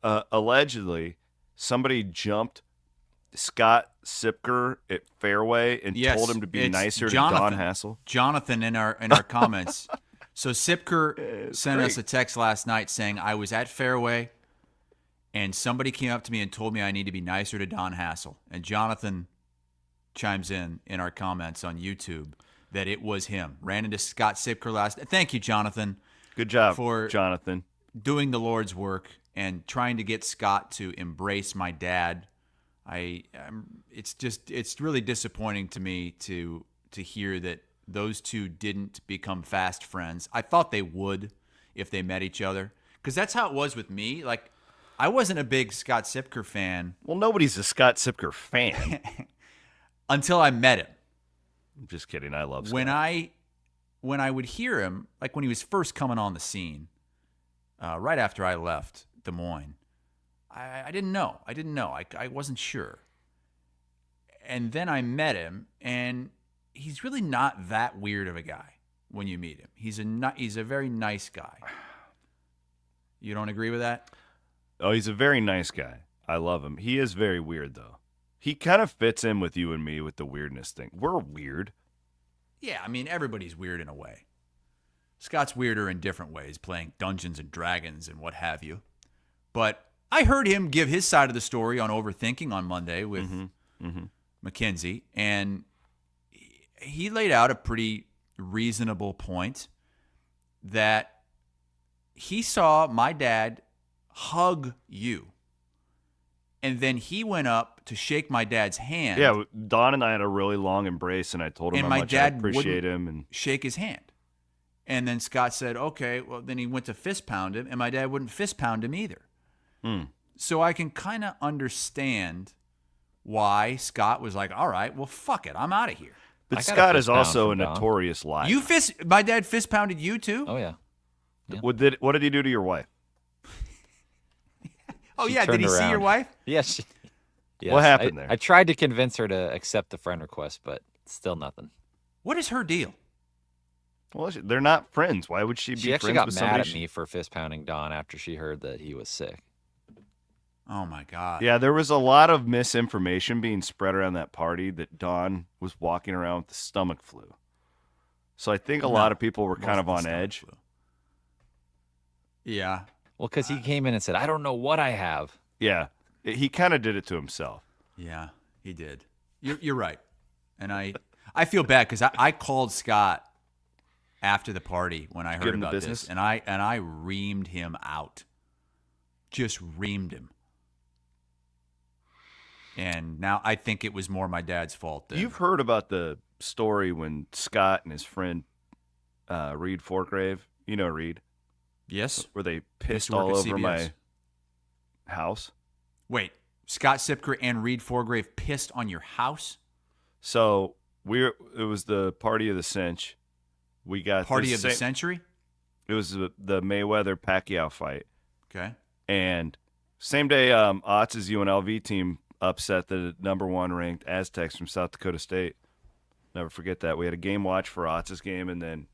Allegedly, somebody jumped Scott Sipker at Fareway and told him to be nicer to Don Hassel. Jonathan in our comments. So Sipker sent us a text last night saying, I was at Fareway and somebody came up to me and told me I need to be nicer to Don Hassel. And Jonathan chimes in our comments on YouTube that it was him. Ran into Scott Sipker last night. Thank you, Jonathan. Good job, for Jonathan. Doing the Lord's work and trying to get Scott to embrace my dad. It's really disappointing to me to hear that those two didn't become fast friends. I thought they would if they met each other, because that's how it was with me. Like, I wasn't a big Scott Sipker fan. Well, nobody's a Scott Sipker fan until I met him. I'm just kidding. I love Scott. When I would hear him, like when he was first coming on the scene, right after I left Des Moines. I didn't know. I wasn't sure. And then I met him, and he's really not that weird of a guy when you meet him. He's a very nice guy. You don't agree with that? Oh, he's a very nice guy. I love him. He is very weird, though. He kind of fits in with you and me with the weirdness thing. We're weird. Yeah, I mean, everybody's weird in a way. Scott's weirder in different ways, playing Dungeons and Dragons and what have you. But I heard him give his side of the story on Overthinking on Monday with Mackenzie, and he laid out a pretty reasonable point that he saw my dad hug you, and then he went up to shake my dad's hand. Yeah, Don and I had a really long embrace, and I told him how much I appreciate him and shake his hand. And then Scott said, okay, well, then he went to fist pound him, and my dad wouldn't fist pound him either. So I can kind of understand why Scott was like, all right, well, fuck it. I'm out of here. But Scott is also a notorious liar. My dad fist pounded you too? Oh, yeah. What did he do to your wife? Oh, yeah. Did he see your wife? Yes. What happened there? I tried to convince her to accept the friend request, but Still nothing. What is her deal? Well, they're not friends. Why would she be She actually friends got with mad somebody? at me for fist pounding Don after she heard that he was sick. Oh, my God. Yeah, there was a lot of misinformation being spread around that party that Don was walking around with the stomach flu. So I think a lot of people were kind of on edge. Flu. Yeah. Well, because he came in and said, I don't know what I have. Yeah, he kind of did it to himself. Yeah, he did. You're right. And I feel bad because I called Scott after the party when I heard about this, and I reamed him out. Just reamed him. And now I think it was more my dad's fault. You've heard about the story when Scott and his friend Reed Forgrave, you know Reed? Yes. Where they pissed all over my house. Wait, Scott Sipker and Reed Forgrave pissed on your house? So it was the party of the cinch. We got party of the century? It was the Mayweather-Pacquiao fight. Okay. And same day, Otz's UNLV team upset the number 1 ranked Aztecs from South Dakota State. Never forget that. We had a game watch for Otz's game and then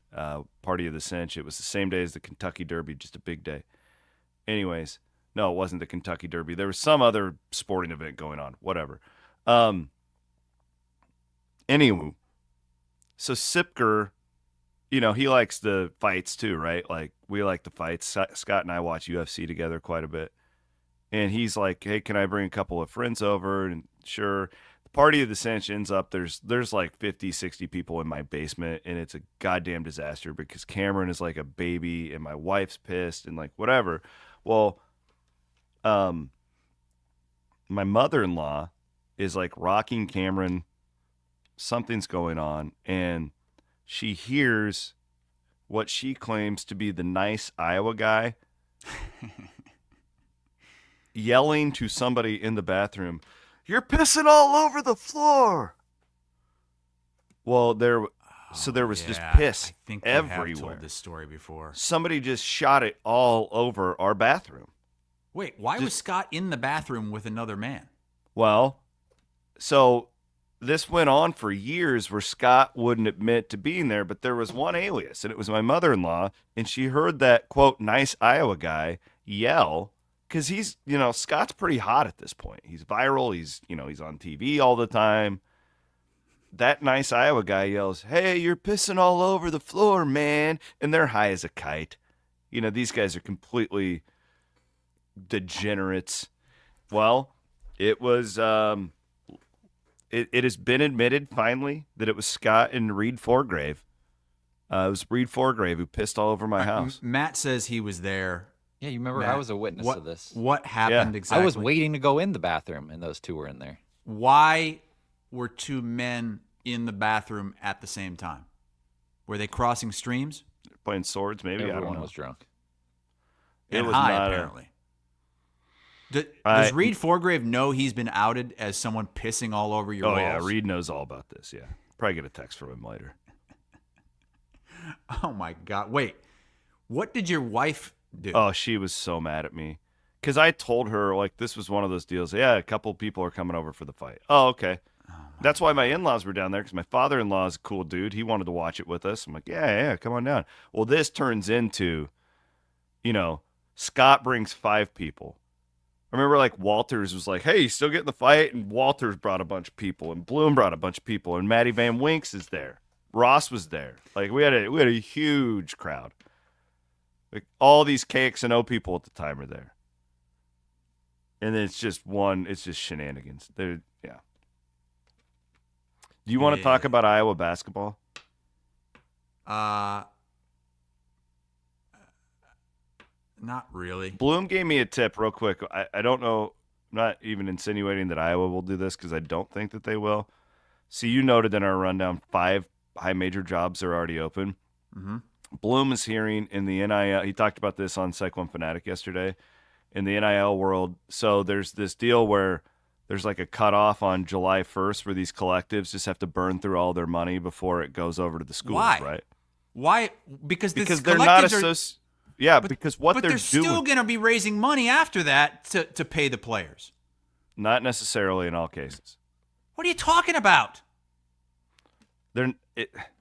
party of the cinch. It was the same day as the Kentucky Derby, just a big day. Anyways, no, it wasn't the Kentucky Derby. There was some other sporting event going on. Whatever. Anywho, so Sipker, he likes the fights too, right? Like, we like the fights. Scott and I watch UFC together quite a bit. And he's like, hey, can I bring a couple of friends over? And sure. The party of the cinch ends up, there's like 50, 60 people in my basement, and it's a goddamn disaster because Cameron is like a baby, and my wife's pissed, and like whatever. Well, my mother-in-law is like rocking Cameron. Something's going on, and she hears what she claims to be the nice Iowa guy yelling to somebody in the bathroom, "You're pissing all over the floor." Well, there was just piss I think everywhere. I have told this story before. Somebody just shot it all over our bathroom. Wait, why was Scott in the bathroom with another man? Well, so this went on for years where Scott wouldn't admit to being there, but there was one alias, and it was my mother-in-law, and she heard that, quote, nice Iowa guy yell, because he's, Scott's pretty hot at this point. He's viral. He's on TV all the time. That nice Iowa guy yells, "Hey, you're pissing all over the floor, man." And they're high as a kite. These guys are completely degenerates. Well, it was, it has been admitted finally that it was Scott and Reed Forgrave. It was Reed Forgrave who pissed all over my house. Matt says he was there. Yeah, you remember Matt, I was a witness to this. What happened exactly? I was waiting to go in the bathroom, and those two were in there. Why were two men in the bathroom at the same time? Were they crossing streams? Playing swords, maybe? I don't Everyone know. was drunk. It And was high, not apparently. Does Reed Forgrave know he's been outed as someone pissing all over your walls? Oh, yeah, Reed knows all about this, yeah. Probably get a text from him later. Oh, my God. Wait, what did your wife do? Oh, she was so mad at me. Because I told her, like, this was one of those deals. Yeah, a couple people are coming over for the fight. Oh, okay. That's why my in-laws were down there, because my father-in-law is a cool dude. He wanted to watch it with us. I'm like, yeah, come on down. Well, this turns into, Scott brings 5 people. I remember, like, Walters was like, hey, you still getting the fight? And Walters brought a bunch of people, and Bloom brought a bunch of people, and Matty Van Winks is there. Ross was there. Like, we had a huge crowd. Like, all these KXNO people at the time are there. And then it's just shenanigans. Yeah. Do you want to talk about Iowa basketball? Not really. Bloom gave me a tip real quick. I don't know. I'm not even insinuating that Iowa will do this because I don't think that they will. See, you noted in our rundown 5 high major jobs are already open. Mm-hmm. Bloom is hearing in the NIL. He talked about this on Cyclone Fanatic yesterday. In the NIL world, so there's this deal where there's like a cutoff on July 1st where these collectives just have to burn through all their money before it goes over to the schools, Why? right? Why? Because they're not associated. Yeah, because what they're doing. But they're still going to be raising money after that to pay the players. Not necessarily in all cases. What are you talking about?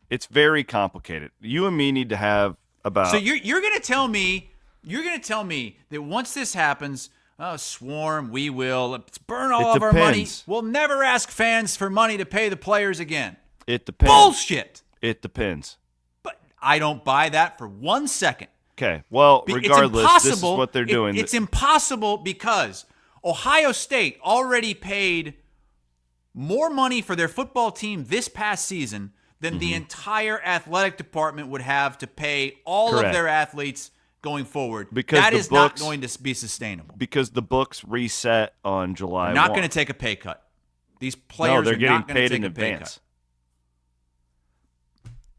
it's very complicated. You and me need to have about. So you're gonna tell me that once this happens, swarm, we will let's burn all of our money. We'll never ask fans for money to pay the players again. It depends. Bullshit. It depends. But I don't buy that for 1 second. Okay. Well, regardless, this is what they're doing. It's impossible because Ohio State already paid more money for their football team this past season than the entire athletic department would have to pay all of their athletes going forward. Because that is not going to be sustainable. Because the books reset on July 1. Not going to take a pay cut. These players they're are getting not going to paid take in a pay advance. cut.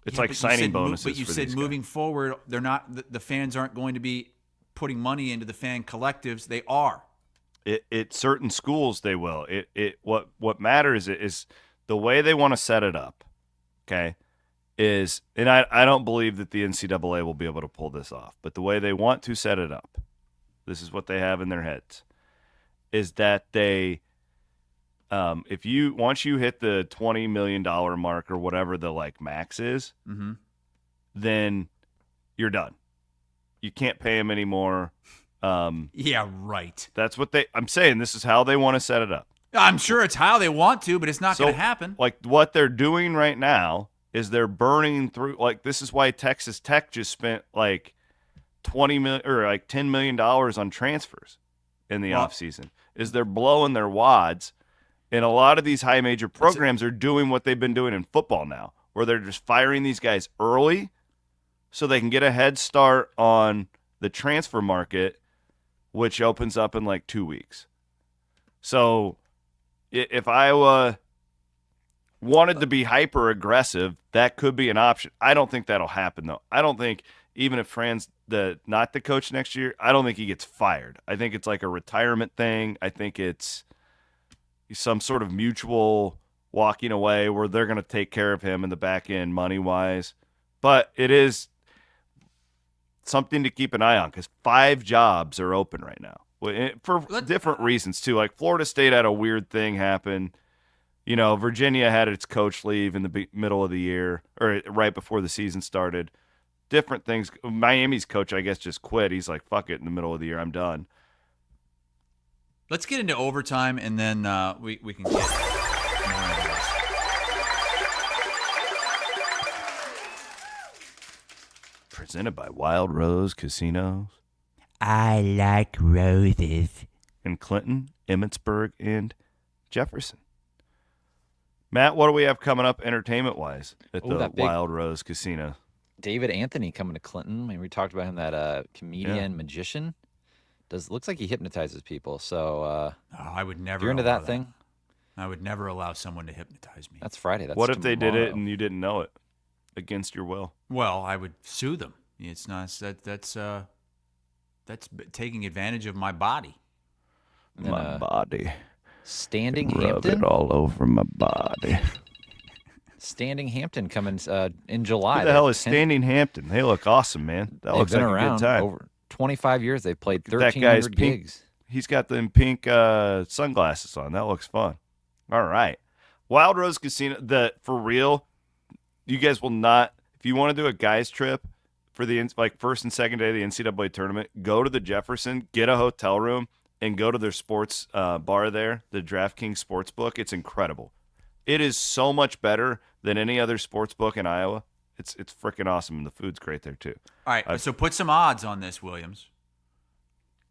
It's Yeah, like signing bonuses. But you for said these moving guys. forward, they're not. The fans aren't going to be putting money into the fan collectives. They are. It certain schools they will. What matters is the way they want to set it up. Okay, and I don't believe that the NCAA will be able to pull this off. But the way they want to set it up, this is what they have in their heads, is that they. Once you hit the $20 million mark or whatever the max is, then you're done. You can't pay them anymore. Yeah, right. That's what I'm saying. This is how they want to set it up. I'm sure it's how they want to, but it's not going to happen. What they're doing right now is they're burning through. This is why Texas Tech just spent $20 million or $10 million on transfers in the offseason. Is they're blowing their wads. And a lot of these high major programs are doing what they've been doing in football now, where they're just firing these guys early so they can get a head start on the transfer market, which opens up in 2 weeks. So if Iowa wanted to be hyper aggressive, that could be an option. I don't think that'll happen, though. I don't think even if Fran's not the coach next year, I don't think he gets fired. I think it's like a retirement thing. I think it's some sort of mutual walking away where they're going to take care of him in the back end money-wise. But it is something to keep an eye on because 5 jobs are open right now for different reasons, too. Florida State had a weird thing happen. Virginia had its coach leave in the middle of the year or right before the season started. Different things. Miami's coach, I guess, just quit. He's like, fuck it, in the middle of the year, I'm done. Let's get into overtime, and then we can get more into this. Presented by Wild Rose Casinos. I like roses. In Clinton, Emmitsburg, and Jefferson. Matt, what do we have coming up entertainment-wise at the Wild Rose Casino? David Anthony coming to Clinton. I mean, we talked about him, that comedian, magician. Looks like he hypnotizes people. So I would never. You're into that thing? I would never allow someone to hypnotize me. That's Friday. What if they did it and you didn't know it against your will? Well, I would sue them. It's not that's taking advantage of my body. My body. Standing Rub Hampton. it all over my body. Standing Hampton coming in July. Who the hell is Standing Hampton? They look awesome, man. That looks like a good time. Over 25 years. They've played That guy's 1,300 pink. gigs. He's got them pink sunglasses on. That looks fun. All right. Wild Rose Casino. For real, you guys will not. If you want to do a guys trip for the first and second day of the NCAA tournament, go to the Jefferson, get a hotel room, and go to their sports bar there, the DraftKings Sportsbook. It's incredible. It is so much better than any other sports book in Iowa. It's freaking awesome, and the food's great there too. All right, so put some odds on this, Williams.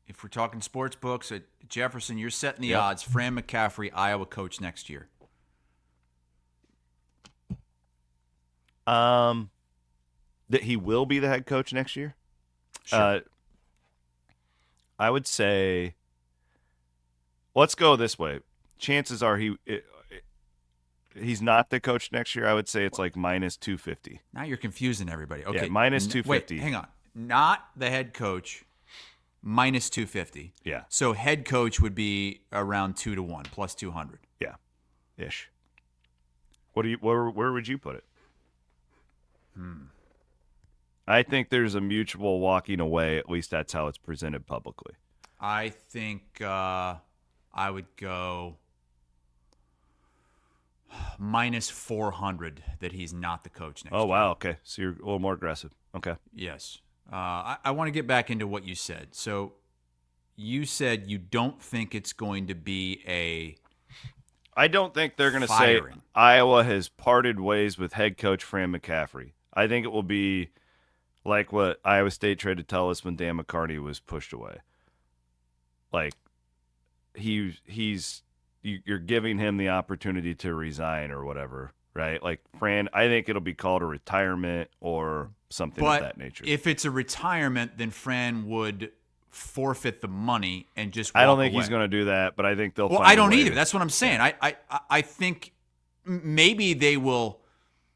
If we're talking sports books at Jefferson, you're setting the odds. Fran McCaffrey, Iowa coach next year. That he will be the head coach next year. Sure. I would say. Let's go this way. Chances are he's not the coach next year. I would say it's minus 250. Now you're confusing everybody. Okay, yeah, minus 250. Wait, hang on. Not the head coach. Minus 250. Yeah. So head coach would be around 2-1 plus 200. Yeah, ish. Where would you put it? I think there's a mutual walking away. At least that's how it's presented publicly. I think I would go. minus 400 that he's not the coach next year. Oh, wow. Okay. So you're a little more aggressive. Okay. Yes. I want to get back into what you said. So you said you don't think it's going to be I don't think they're going to say Iowa has parted ways with head coach Fran McCaffrey. I think it will be like what Iowa State tried to tell us when Dan McCartney was pushed away. Like you're giving him the opportunity to resign or whatever, right? Like Fran, I think it'll be called a retirement or something of that nature. If it's a retirement, then Fran would forfeit the money and just walk I don't think away. He's going to do that, but I think they'll Well, find I don't a way either. That's what I'm saying. I think maybe they will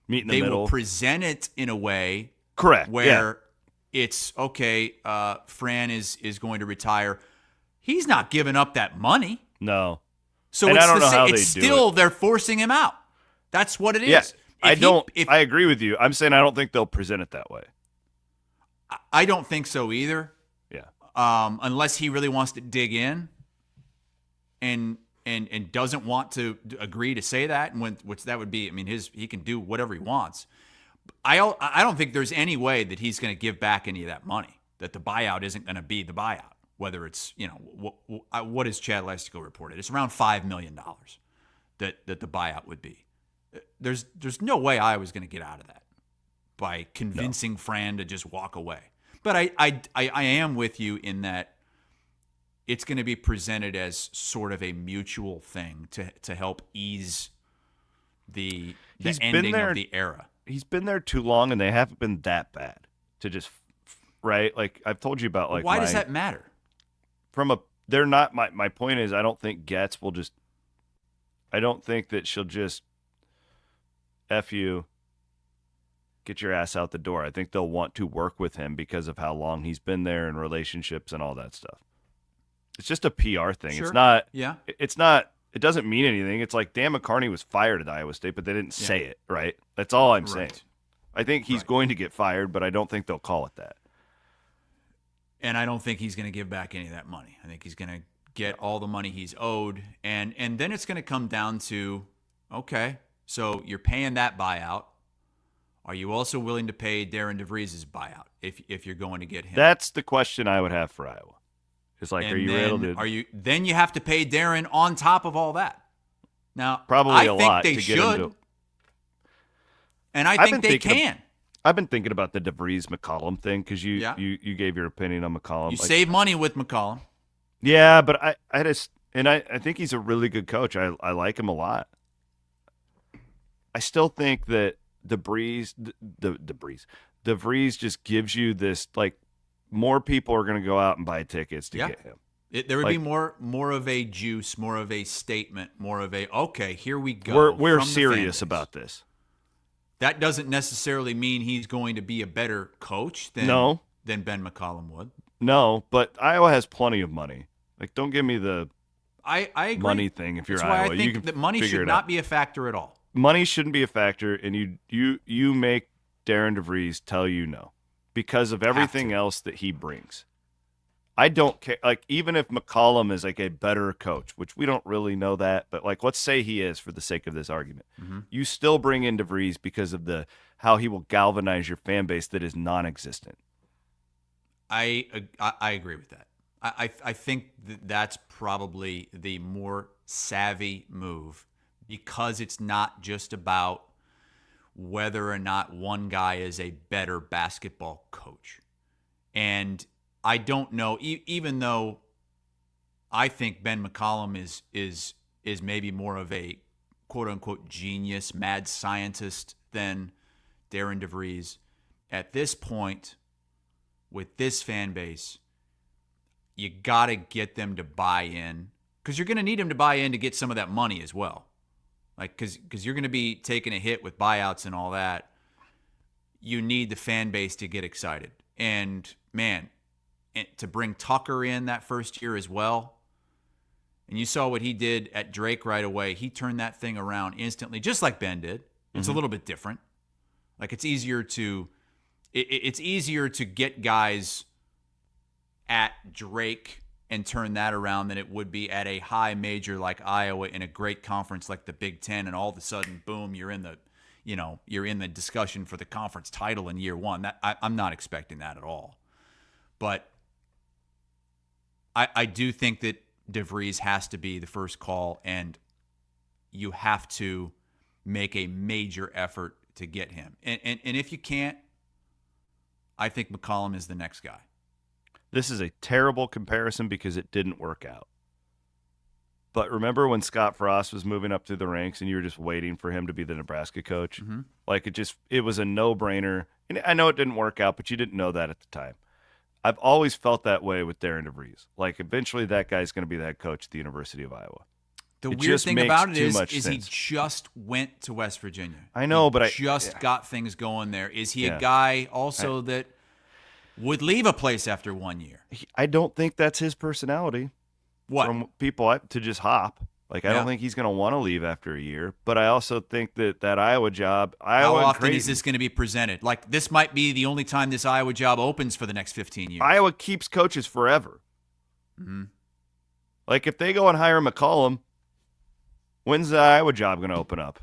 meet in the middle. Will present it in a way correct where it's okay, Fran is going to retire. He's not giving up that money. No. So and it's I don't know how they still do it. They're forcing him out. That's what it is. Yeah, I agree with you. I'm saying I don't think they'll present it that way. I don't think so either. Yeah. Unless he really wants to dig in and doesn't want to agree to say that, and which that would be. I mean, he can do whatever he wants. I don't think there's any way that he's going to give back any of that money. That the buyout isn't going to be the buyout. Whether it's, what has Chad Lestico reported? It's around $5 million that the buyout would be. There's no way I was going to get out of that by convincing Fran to just walk away. But I am with you in that it's going to be presented as sort of a mutual thing to help ease the ending of the era. He's been there too long, and they haven't been that bad to just right. Like I've told you about, like why does that matter? They're not my point is I don't think Getz will just. I don't think that she'll just F you. Get your ass out the door. I think they'll want to work with him because of how long he's been there and relationships and all that stuff. It's just a PR thing. Sure. It's not. Yeah. It's not. It doesn't mean anything. It's like Dan McCartney was fired at Iowa State, but they didn't say it, right? That's all I'm saying. I think he's going to get fired, but I don't think they'll call it that. And I don't think he's going to give back any of that money. I think he's going to get all the money he's owed. And then it's going to come down to, okay, so you're paying that buyout. Are you also willing to pay Darren DeVries' buyout if you're going to get him? That's the question I would have for Iowa. It's like, and are you able to? Then you have to pay Darren on top of all that. Now, probably I a think lot they to should, get him to. And I think they can. I've been thinking about the DeVries McCollum thing because you gave your opinion on McCollum. You save money with McCollum. Yeah, but I think he's a really good coach. I like him a lot. I still think that DeVries just gives you this, like, more people are going to go out and buy tickets to get him. There would be more of a juice, more of a statement, more of a, okay, here we go. We're serious about this. That doesn't necessarily mean he's going to be a better coach than Ben McCollum would. No, but Iowa has plenty of money. Like, don't give me the I agree. money thing if you're That's Iowa. Why I think that money should not be a factor at all. Money shouldn't be a factor, and you make Darren DeVries tell you no because of everything else that he brings. I don't care. Like, even if McCollum is like a better coach, which we don't really know that, but like, let's say he is for the sake of this argument, you still bring in DeVries because of how he will galvanize your fan base that is non-existent. I agree with that. I think that's probably the more savvy move because it's not just about whether or not one guy is a better basketball coach. And I don't know, even though I think Ben McCollum is maybe more of a quote-unquote genius, mad scientist than Darren DeVries, at this point, with this fan base, you got to get them to buy in because you're going to need them to buy in to get some of that money as well. Like, because you're going to be taking a hit with buyouts and all that. You need the fan base to get excited. And, man, to bring Tucker in that first year as well. And you saw what he did at Drake right away. He turned that thing around instantly, just like Ben did. It's a little bit different. Like, it's easier to get guys at Drake and turn that around than it would be at a high major like Iowa in a great conference like the Big Ten, and all of a sudden, boom, you're in the discussion for the conference title in year one. I'm not expecting that at all. But I do think that DeVries has to be the first call, and you have to make a major effort to get him. And if you can't, I think McCollum is the next guy. This is a terrible comparison because it didn't work out. But remember when Scott Frost was moving up through the ranks and you were just waiting for him to be the Nebraska coach? Mm-hmm. Like it was a no-brainer. And I know it didn't work out, but you didn't know that at the time. I've always felt that way with Darren DeVries. Like eventually that guy's going to be the head coach at the University of Iowa. The weird thing about it is he just went to West Virginia. I know, but he got things going there. Is he a guy also that would leave a place after 1 year? I don't think that's his personality. What? From people to just hop. Like, I don't think he's going to want to leave after a year. But I also think that Iowa job, how often is this going to be presented? Like, this might be the only time this Iowa job opens for the next 15 years. Iowa keeps coaches forever. Mm-hmm. Like, if they go and hire McCollum, when's the Iowa job going to open up?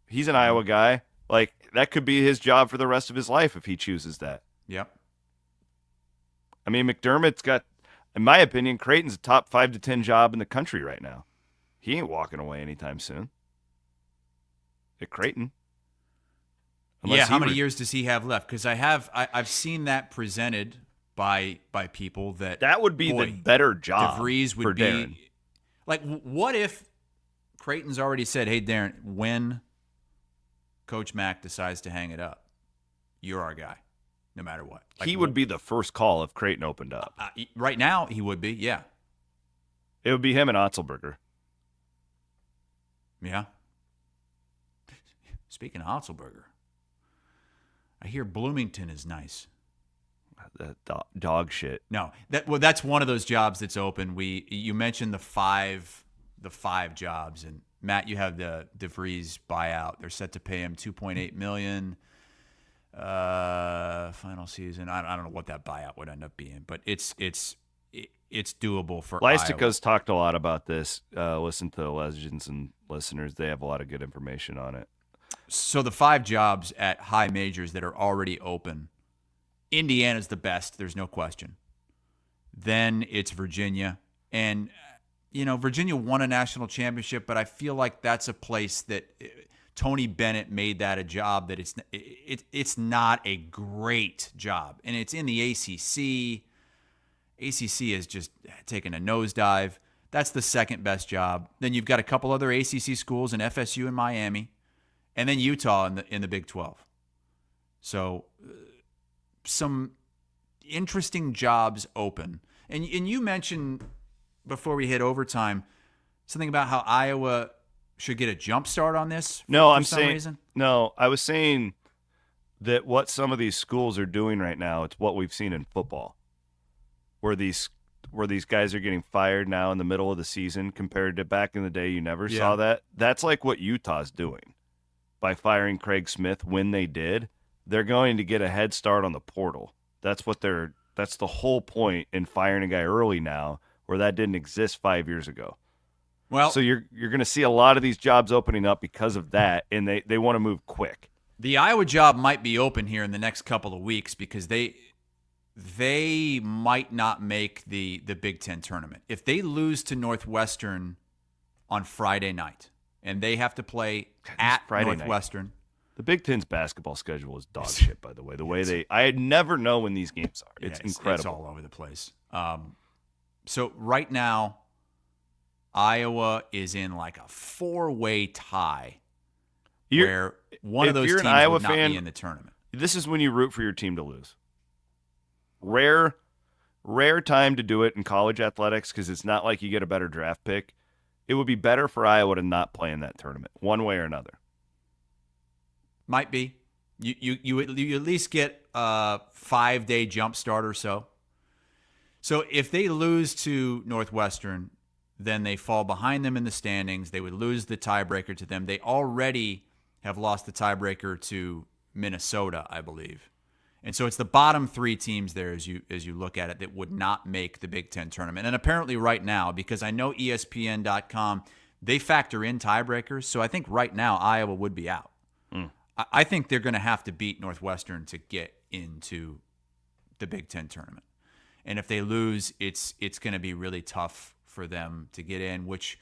He's an Iowa guy. Like, that could be his job for the rest of his life if he chooses that. Yep. I mean, McDermott's got, in my opinion, Creighton's a top 5 to 10 job in the country right now. He ain't walking away anytime soon. At Creighton. How many years does he have left? Because I've seen that presented by people that would be the better job. DeVries would for be Darren. Like, what if Creighton's already said, "Hey, Darren, when Coach Mack decides to hang it up, you're our guy, no matter what." Like, he would be the first call if Creighton opened up. Right now, he would be. Yeah. It would be him and Otzelberger. Yeah. Speaking of Otzelberger, I hear Bloomington is nice. Dog shit. No, that's one of those jobs that's open. You mentioned the five jobs, and Matt, you have the DeVries buyout. They're set to pay him $2.8 million. Final season. I don't know what that buyout would end up being, but it's doable for Lystico's talked a lot about this. Listen to the Legends and listeners. They have a lot of good information on it. So the 5 jobs at high majors that are already open, Indiana's the best. There's no question. Then it's Virginia. And, Virginia won a national championship, but I feel like that's a place that Tony Bennett made that a job that it's not a great job. And it's in the ACC. ACC is just taking a nosedive. That's the second best job. Then you've got a couple other ACC schools in FSU and Miami, and then Utah in the Big 12. So some interesting jobs open. And you mentioned before we hit overtime something about how Iowa should get a jump start on this. I was saying that what some of these schools are doing right now, it's what we've seen in football. Where these guys are getting fired now in the middle of the season compared to back in the day you never saw that. That's like what Utah's doing. By firing Craig Smith when they did, they're going to get a head start on the portal. That's the whole point in firing a guy early now, where that didn't exist 5 years ago. Well, so you're going to see a lot of these jobs opening up because of that, and they want to move quick. The Iowa job might be open here in the next couple of weeks because they might not make the Big Ten tournament. If they lose to Northwestern on Friday night and they have to play at Northwestern. Night. The Big Ten's basketball schedule is dog shit, by the way. I never know when these games are. It's incredible. It's all over the place. So right now, Iowa is in like a 4-way tie where one of those teams would not be in the tournament. This is when you root for your team to lose. Rare time to do it in college athletics because it's not like you get a better draft pick. It would be better for Iowa to not play in that tournament, one way or another. Might be. You at least get a 5-day jump start or so. So if they lose to Northwestern, then they fall behind them in the standings. They would lose the tiebreaker to them. They already have lost the tiebreaker to Minnesota, I believe. And so it's the bottom 3 teams there as you look at it that would not make the Big Ten tournament. And apparently right now, because I know ESPN.com, they factor in tiebreakers. So I think right now Iowa would be out. I think they're going to have to beat Northwestern to get into the Big Ten tournament. And if they lose, it's going to be really tough for them to get in, which,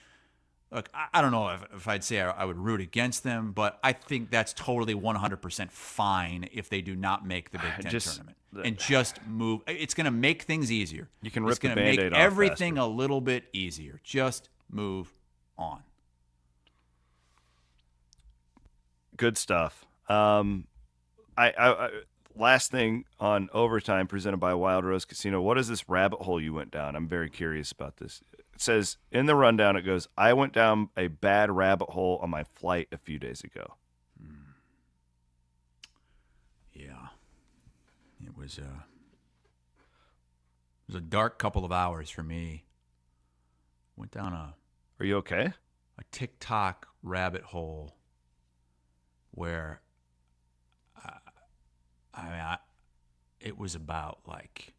look, I don't know if I'd say I would root against them, but I think that's totally 100% fine if they do not make the Big Ten tournament. And just move. It's going to make things easier. You can rip it's the gonna make Band-Aid off everything faster. a little bit easier. Just move on. Good stuff. I last thing on overtime presented by Wild Rose Casino. What is this rabbit hole you went down? I'm very curious about this. It says in the rundown, it goes, I went down a bad rabbit hole on my flight a few days ago. Yeah. It was a dark couple of hours for me. Went down Are you okay? a TikTok rabbit hole where it was about like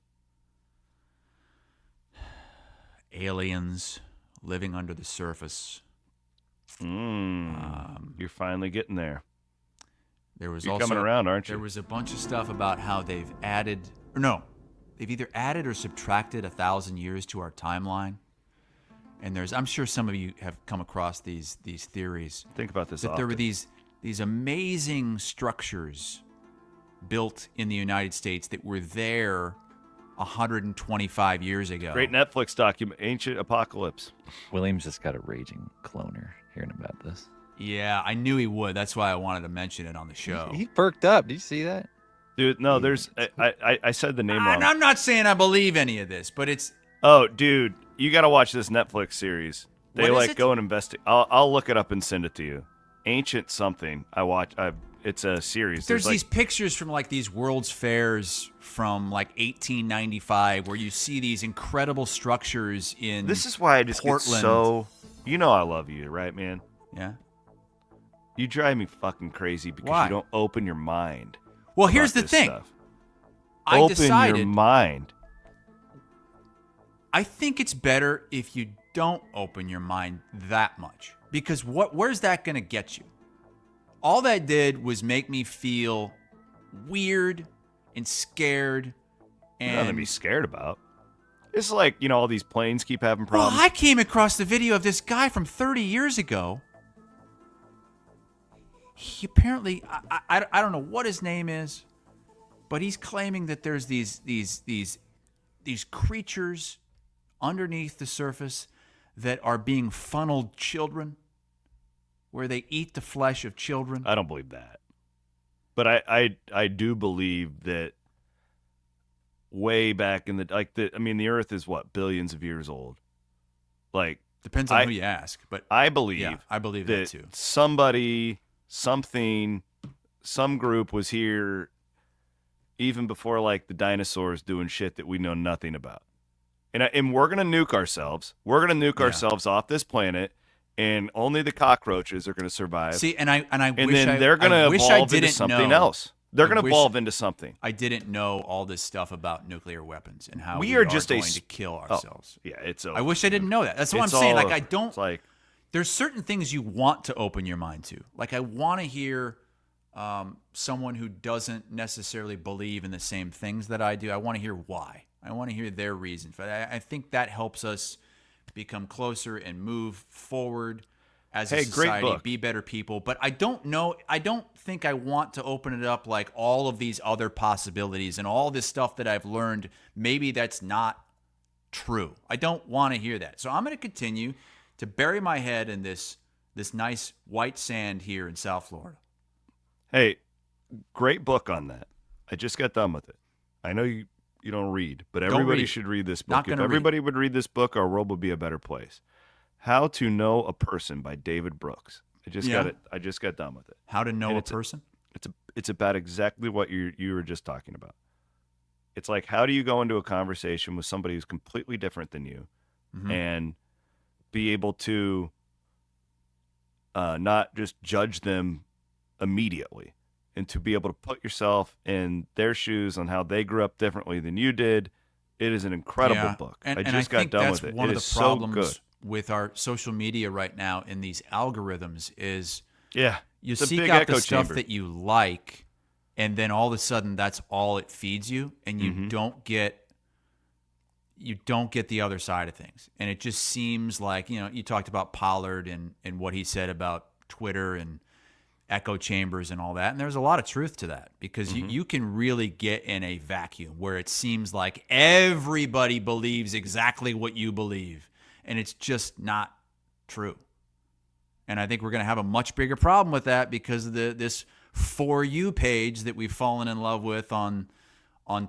aliens living under the surface. You're finally getting there. There was You're also coming around, aren't you? There was a bunch of stuff about how they've either added or subtracted 1,000 years to our timeline. And I'm sure some of you have come across these theories. Think about this. That there were these amazing structures built in the United States that were there 125 years ago. Great Netflix document, Ancient Apocalypse. Williams just got a raging cloner hearing about this. Yeah, I knew he would. That's why I wanted to mention it on the show. He perked up. Did you see that? Dude, no, there's I said the name wrong. I'm not saying I believe any of this, but it's... Oh, dude, you got to watch this Netflix series. They What is it? go and investigate. I'll look it up and send it to you. Ancient something. It's a series. There's these pictures from like these World's Fairs from like 1895 where you see these incredible structures in This is why I just Portland. get so... You know I love you, right, man? Yeah. You drive me fucking crazy because Why? you don't open your mind. Well, here's about the this thing. stuff. I Open decided your mind. I think it's better if you don't open your mind that much. Because where's that going to get you? All that did was make me feel weird and scared. And Nothing to be scared about. It's like, all these planes keep having problems. Well, I came across the video of this guy from 30 years ago. He apparently, I don't know what his name is, but he's claiming that there's these creatures underneath the surface that are being funneled children, where they eat the flesh of children. I don't believe that. But I do believe that way back in the Earth is what, billions of years old. Like, depends on who you ask, but I believe yeah, I believe that too. Somebody, something, some group was here even before like the dinosaurs doing shit that we know nothing about. And we're going to nuke ourselves. We're going to nuke ourselves off this planet, and only the cockroaches are going to survive. See, and then they're going to evolve into something else. They're going to evolve into something. I didn't know all this stuff about nuclear weapons and how we are just going to kill ourselves. Yeah, it's over. I wish I didn't know that. That's what I'm It's saying. all Like, I over. don't. It's like, there's certain things you want to open your mind to. Like, I want to hear someone who doesn't necessarily believe in the same things that I do. I want to hear why. I want to hear their reason. I think that helps us become closer and move forward as a society, great book. be better people. But I don't know. I don't think I want to open it up like all of these other possibilities and all this stuff that I've learned. Maybe that's not true. I don't want to hear that. So I'm going to continue to bury my head in this nice white sand here in South Florida. Hey, great book on that. I just got done with it. I know you don't read, but everybody should read this book. If everybody would read this book, our world would be a better place. How to Know a Person by David Brooks. I just got done with it. How to Know a Person? It's about exactly what you were just talking about. It's like, how do you go into a conversation with somebody who's completely different than you and be able to not just judge them immediately and to be able to put yourself in their shoes on how they grew up differently than you did. It is an incredible book. And, I and just I got think done that's with it. one It of is the problems so good. with our social media right now in these algorithms is Yeah, you it's a seek big out echo the stuff chamber. that you like, and then all of a sudden that's all it feeds you, and you don't get the other side of things. And it just seems like, you talked about Pollard and what he said about Twitter and echo chambers and all that. And there's a lot of truth to that, because you can really get in a vacuum where it seems like everybody believes exactly what you believe. And it's just not true. And I think we're going to have a much bigger problem with that because of this For You page that we've fallen in love with on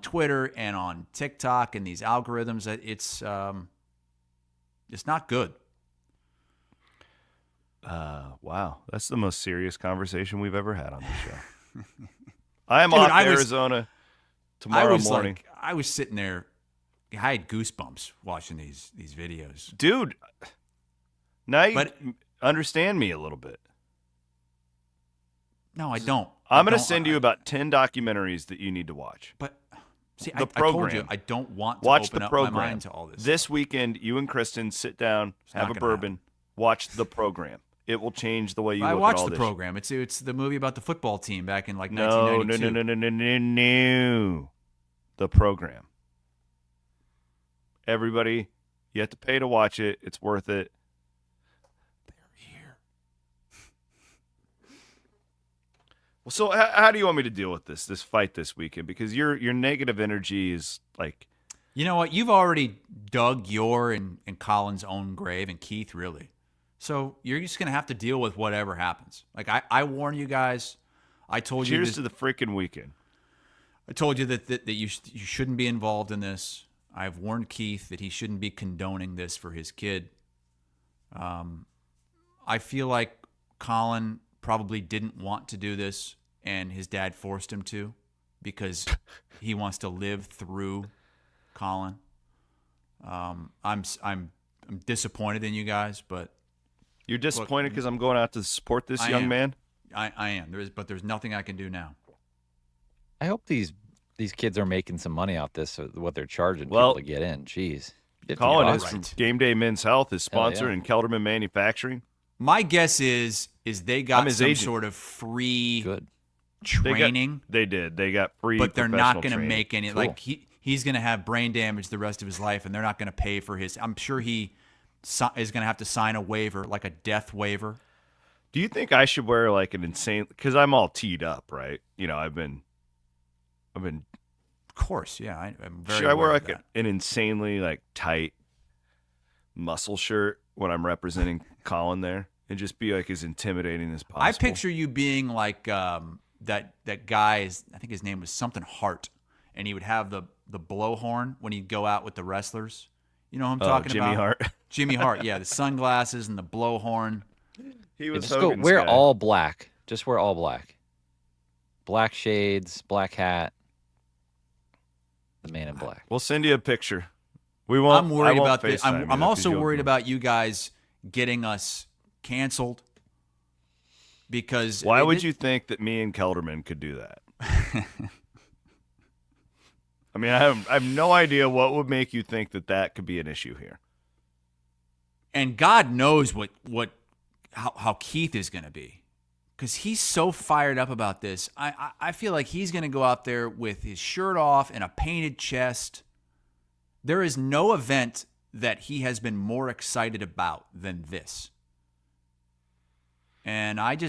Twitter and on TikTok and these algorithms. It's not good. Wow, that's the most serious conversation we've ever had on this show. I am off to Arizona tomorrow morning. I was sitting there, I had goosebumps watching these videos. Dude, now you understand me a little bit. No, I don't. I'm going to send you about 10 documentaries that you need to watch. But see, the I told you, I don't want to watch open the up program. my mind to all this. This weekend, you and Kristen sit down, have a bourbon, watch the program. It will change the way you look at all this. I watched the program. It's the movie about the football team back in like No. 1992. The program. Everybody, you have to pay to watch it. It's worth it. They're here. Well, so how do you want me to deal with this fight this weekend? Because your negative energy is like... You know what? You've already dug your and Colin's own grave, and Keith, really. So you're just going to have to deal with whatever happens. Like, I warn you guys. I told you. Cheers to the freaking weekend. I told you that you shouldn't be involved in this. I've warned Keith that he shouldn't be condoning this for his kid. I feel like Colin probably didn't want to do this, and his dad forced him to because he wants to live through Colin. I'm disappointed in you guys, but you're disappointed because I'm going out to support this young man? I am. There's nothing I can do now. I hope these kids are making some money off this, what they're charging people to get in. Jeez. Colin is from Game Day Men's Health, his sponsor, and Kelderman Manufacturing. My guess is they got some sort of free training. They did. They got free, but they're not going to training. make any. Cool. Like he's going to have brain damage the rest of his life, and they're not going to pay for his. I'm sure he is going to have to sign a waiver, like a death waiver. Do you think I should wear like an insane? Because I'm all teed up, right? I've been. Of course, yeah. I'm very. Should I wear like an insanely like tight muscle shirt when I'm representing Colin there, and just be like as intimidating as possible? I picture you being like that guy. I think his name was something Hart, and he would have the blowhorn when he'd go out with the wrestlers. You know who I'm talking Jimmy about? Hart. Jimmy Hart, yeah, the sunglasses and the blowhorn. He was just wear all black. Just wear all black. Black shades, black hat. The man in black. We'll send you a picture. We won't. I'm worried about this. FaceTime I'm you, also 'cause worried about you guys getting us canceled. Because why would you think that me and Kelderman could do that? I mean, I have no idea what would make you think that could be an issue here. And God knows how Keith is going to be, because he's so fired up about this. I feel like he's going to go out there with his shirt off and a painted chest. There is no event that he has been more excited about than this. And I'd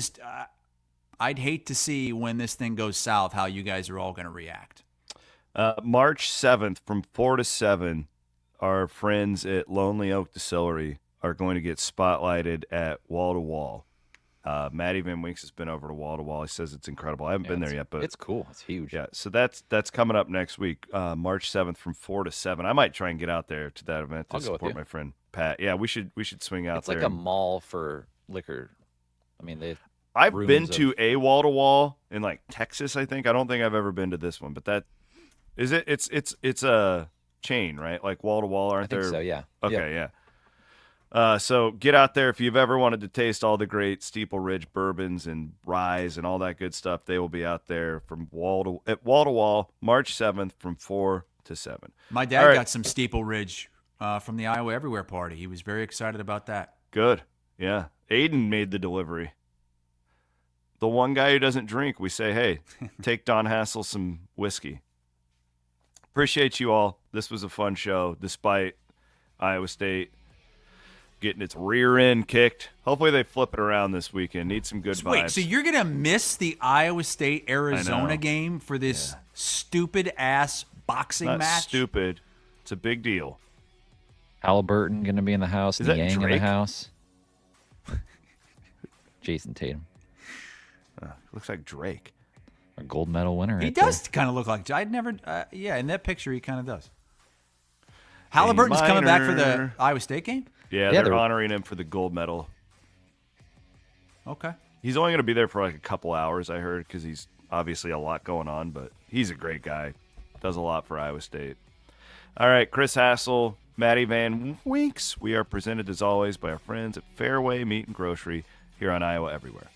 hate to see when this thing goes south how you guys are all going to react. March 7th from 4 to 7, our friends at Lonely Oak Distillery are going to get spotlighted at Wall to Wall. Matty Van Winks has been over to Wall to Wall. He says it's incredible. I haven't been there yet, but it's cool. It's huge. Yeah, so that's coming up next week, March 7th from 4 to 7. I might try and get out there to that event to support my friend Pat. Yeah, we should swing out there. It's like a mall for liquor. I mean, I've been to a Wall to Wall in like Texas, I think. I don't think I've ever been to this one, but that is it. It's a chain, right? Like Wall to Wall, aren't there? I think so, yeah. Okay, yeah. So get out there if you've ever wanted to taste all the great Steeple Ridge bourbons and ryes and all that good stuff. They will be out there from wall to wall, March 7th from 4 to 7. My dad got some Steeple Ridge from the Iowa Everywhere party. He was very excited about that. Good. Yeah. Aiden made the delivery. The one guy who doesn't drink, we say, hey, take Don Hassel some whiskey. Appreciate you all. This was a fun show, despite Iowa State getting its rear end kicked. Hopefully they flip it around this weekend. Need some good vibes. Wait, so you're going to miss the Iowa State-Arizona game for this stupid-ass boxing Not match? Stupid. It's a big deal. Halliburton going to be in the house. Is that Niang in Drake? the house. Jason Tatum. Looks like Drake. A gold medal winner. He right does there. kind of look like – I'd never in that picture he kind of does. Halliburton's coming back for the Iowa State game? Yeah, they're honoring him for the gold medal. Okay. He's only going to be there for like a couple hours, I heard, because he's obviously a lot going on, but he's a great guy. Does a lot for Iowa State. All right, Chris Hassel, Maddie Van Winks. We are presented, as always, by our friends at Fareway Meat and Grocery here on Iowa Everywhere.